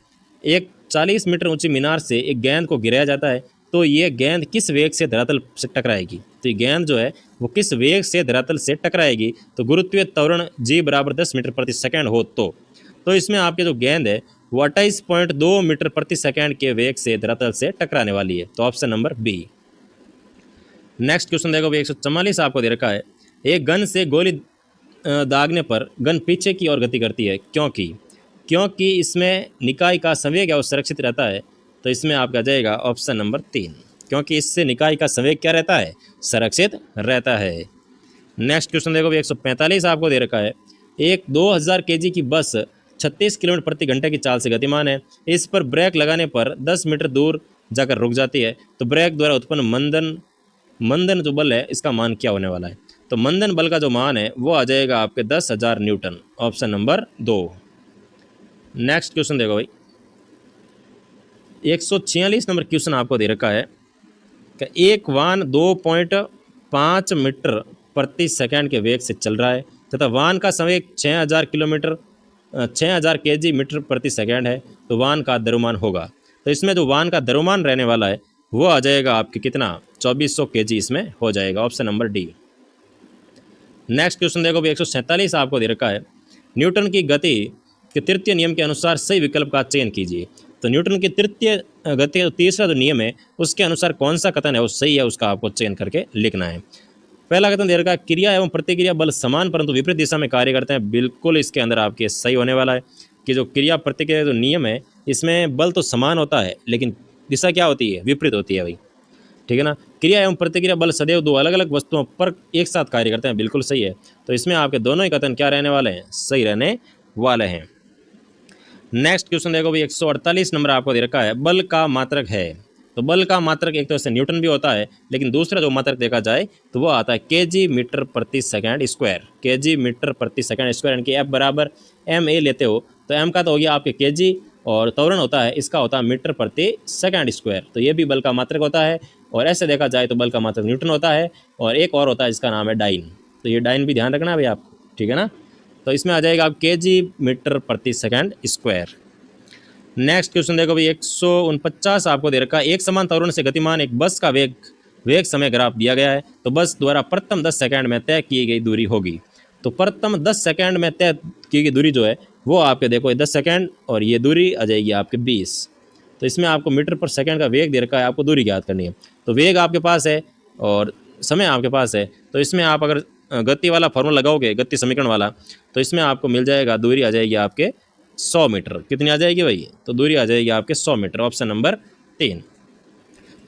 एक 40 मीटर ऊंची मीनार से एक गेंद को गिराया जाता है। तो ये गेंद किस वेग से धरातल से टकराएगी? तो ये गेंद जो है वो किस वेग से धरातल से टकराएगी? तो गुरुत्वीय त्वरण G = 10 मीटर प्रति सेकंड हो तो इसमें आपके जो गेंद है वो 28.2 मीटर प्रति सेकंड के वेग से धरातल से टकराने वाली है। तो option number B। Next question देखो भाई 144 आपको दे रखा है एक गन से गोली दागने पर गन पीछे की ओर गति करती है क्योंकि इसमें निकाय का संवेग है वो सुरक्षित रहता है। तो इसमें आपका जाएगा ऑप्शन नंबर 3, क्योंकि इससे निकाय का संवेग क्या रहता है? सुरक्षित रहता है। नेक्स्ट क्वेश्चन देखो भाई 145 आपको दे रखा है एक 2000 kg की बस 36 किलोमीटर प्रति घंटे की चाल से गतिमान है। इस पर ब्रेक लगाने पर 10 मीटर दूर जाकर रुक जाती है। तो ब्रेक द्वारा उत्पन्न मंदन जो बल है इसका मान क्या होने वाला है? तो मंदन बल का जो मान है वो आ जाएगा आपके 10,000 Newton, option number 2। Next question देखो भाई 146 नंबर क्वेश्चन आपको दे रखा है कि एक वाहन 2.5 मीटर प्रति सेकंड के वेग से चल रहा है तथा वाहन का संवेग 6000 kg मीटर प्रति सेकंड है। तो वाहन का द्रव्यमान होगा। तो इसमें जो वाहन का द्रव्यमान रहने वाला है वो आ जाएगा आपके कितना? 2400 kg इसमें हो जाएगा, option number D। Next question देखो भाई 147 आपको दे रखा है, न्यूटन की गति के तृतीय नियम के अनुसार सही विकल्प का चयन कीजिए। तो न्यूटन की तृतीय गति का तीसरा जो नियम है उसके अनुसार कौन सा कथन है वो सही है, उसका आपको चयन करके लिखना है। पहला कथन दे रखा है, क्रिया एवं प्रतिक्रिया बल समान परंतु विपरीत दिशा में कार्य करते हैं। बिल्कुल इसके अंदर आपके सही होने वाला है कि जो क्रिया प्रतिक्रिया जो नियम है इसमें बल तो समान होता है लेकिन दिशा क्या होती है, विपरीत होती है भाई, ठीक है ना। क्रिया एवं प्रतिक्रिया बल सदैव दो अलग अलग वस्तुओं पर एक साथ कार्य करते हैं, बिल्कुल सही है। तो इसमें आपके दोनों ही कथन क्या रहने वाले हैं, सही रहने वाले हैं। नेक्स्ट क्वेश्चन देखो भाई 148 नंबर आपको दे रखा है, बल का मात्रक है। तो बल का मात्रक एक तरह से न्यूटन भी होता है लेकिन दूसरा जो मात्रक देखा जाए तो वो आता है केजी मीटर प्रति सेकंड स्क्वायर, केजी मीटर प्रति सेकंड स्क्वायर, यानी कि एफ बराबर एम ए लेते हो तो एम का तो हो गया आपके केजी और त्वरण होता है इसका होता है मीटर प्रति सेकंड स्क्वायर। तो ये भी बल का मात्रक होता है और ऐसे देखा जाए तो बल का मात्रक न्यूटन होता है और एक और होता है जिसका नाम है डाइन। तो ये डाइन भी ध्यान रखना है भाई आपको, ठीक है ना। तो इसमें आ जाएगा आप केजी मीटर प्रति सेकंड स्क्वायर। नेक्स्ट क्वेश्चन देखो भाई 149 आपको दे रखा है, एक समान त्वरण से गतिमान एक बस का वेग समय ग्राफ दिया गया है। तो बस द्वारा प्रथम 10 सेकंड में तय की गई दूरी होगी। तो प्रथम 10 सेकंड में तय की गई दूरी जो है वो आपके देखो 10 सेकंड और ये दूरी आ जाएगी आपके 20। तो इसमें आपको मीटर पर सेकंड का वेग दे रखा है, आपको दूरी ज्ञात करनी है। तो वेग आपके पास है और समय आपके पास है, तो इसमें आप अगर गति वाला फॉर्मूला लगाओगे, गति समीकरण वाला, तो इसमें आपको मिल जाएगा दूरी आ जाएगी आपके 100 मीटर। कितनी आ जाएगी भाई, तो दूरी आ जाएगी आपके 100 मीटर, ऑप्शन नंबर 3।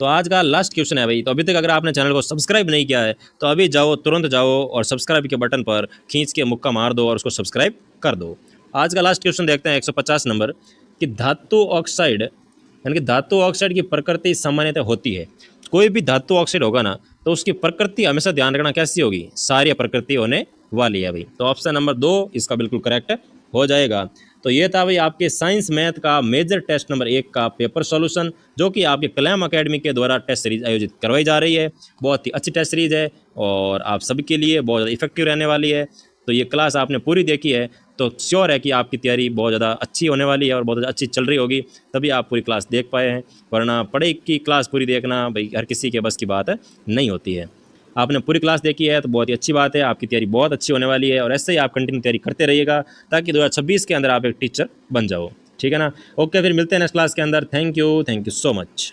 तो आज का लास्ट क्वेश्चन है भाई। तो अभी तक अगर आपने चैनल को सब्सक्राइब नहीं किया है तो अभी जाओ, तुरंत जाओ और सब्सक्राइब के बटन पर खींच के मुक्का मार दो और उसको सब्सक्राइब कर दो। आज का लास्ट क्वेश्चन देखते हैं 150 नंबर कि धातु ऑक्साइड यानी कि धातु ऑक्साइड की प्रकृति सामान्यतः होती है। कोई भी धातु ऑक्साइड होगा ना तो उसकी प्रकृति हमेशा ध्यान रखना कैसी होगी, सारी प्रकृति होने वाली है भाई। तो ऑप्शन नंबर 2 इसका बिल्कुल करेक्ट हो जाएगा। तो ये था भाई आपके साइंस मैथ का मेजर टेस्ट नंबर 1 का पेपर सॉल्यूशन, जो कि आपके कलाम एकेडमी के द्वारा टेस्ट सीरीज आयोजित करवाई जा रही है। बहुत ही अच्छी टेस्ट सीरीज है और आप सभी के लिए बहुत ज़्यादा इफेक्टिव रहने वाली है। तो ये क्लास आपने पूरी देखी है तो श्योर है कि आपकी तैयारी बहुत ज़्यादा अच्छी होने वाली है और बहुत ज़्यादा अच्छी चल रही होगी, तभी आप पूरी क्लास देख पाए हैं। वरना पढ़े की क्लास पूरी देखना भाई हर किसी के बस की बात नहीं होती है। आपने पूरी क्लास देखी है तो बहुत ही अच्छी बात है, आपकी तैयारी बहुत अच्छी होने वाली है और ऐसे ही आप कंटिन्यू तैयारी करते रहिएगा ताकि 2026 के अंदर आप एक टीचर बन जाओ, ठीक है ना। ओके, फिर मिलते हैं नेक्स्ट क्लास के अंदर। Thank you so much.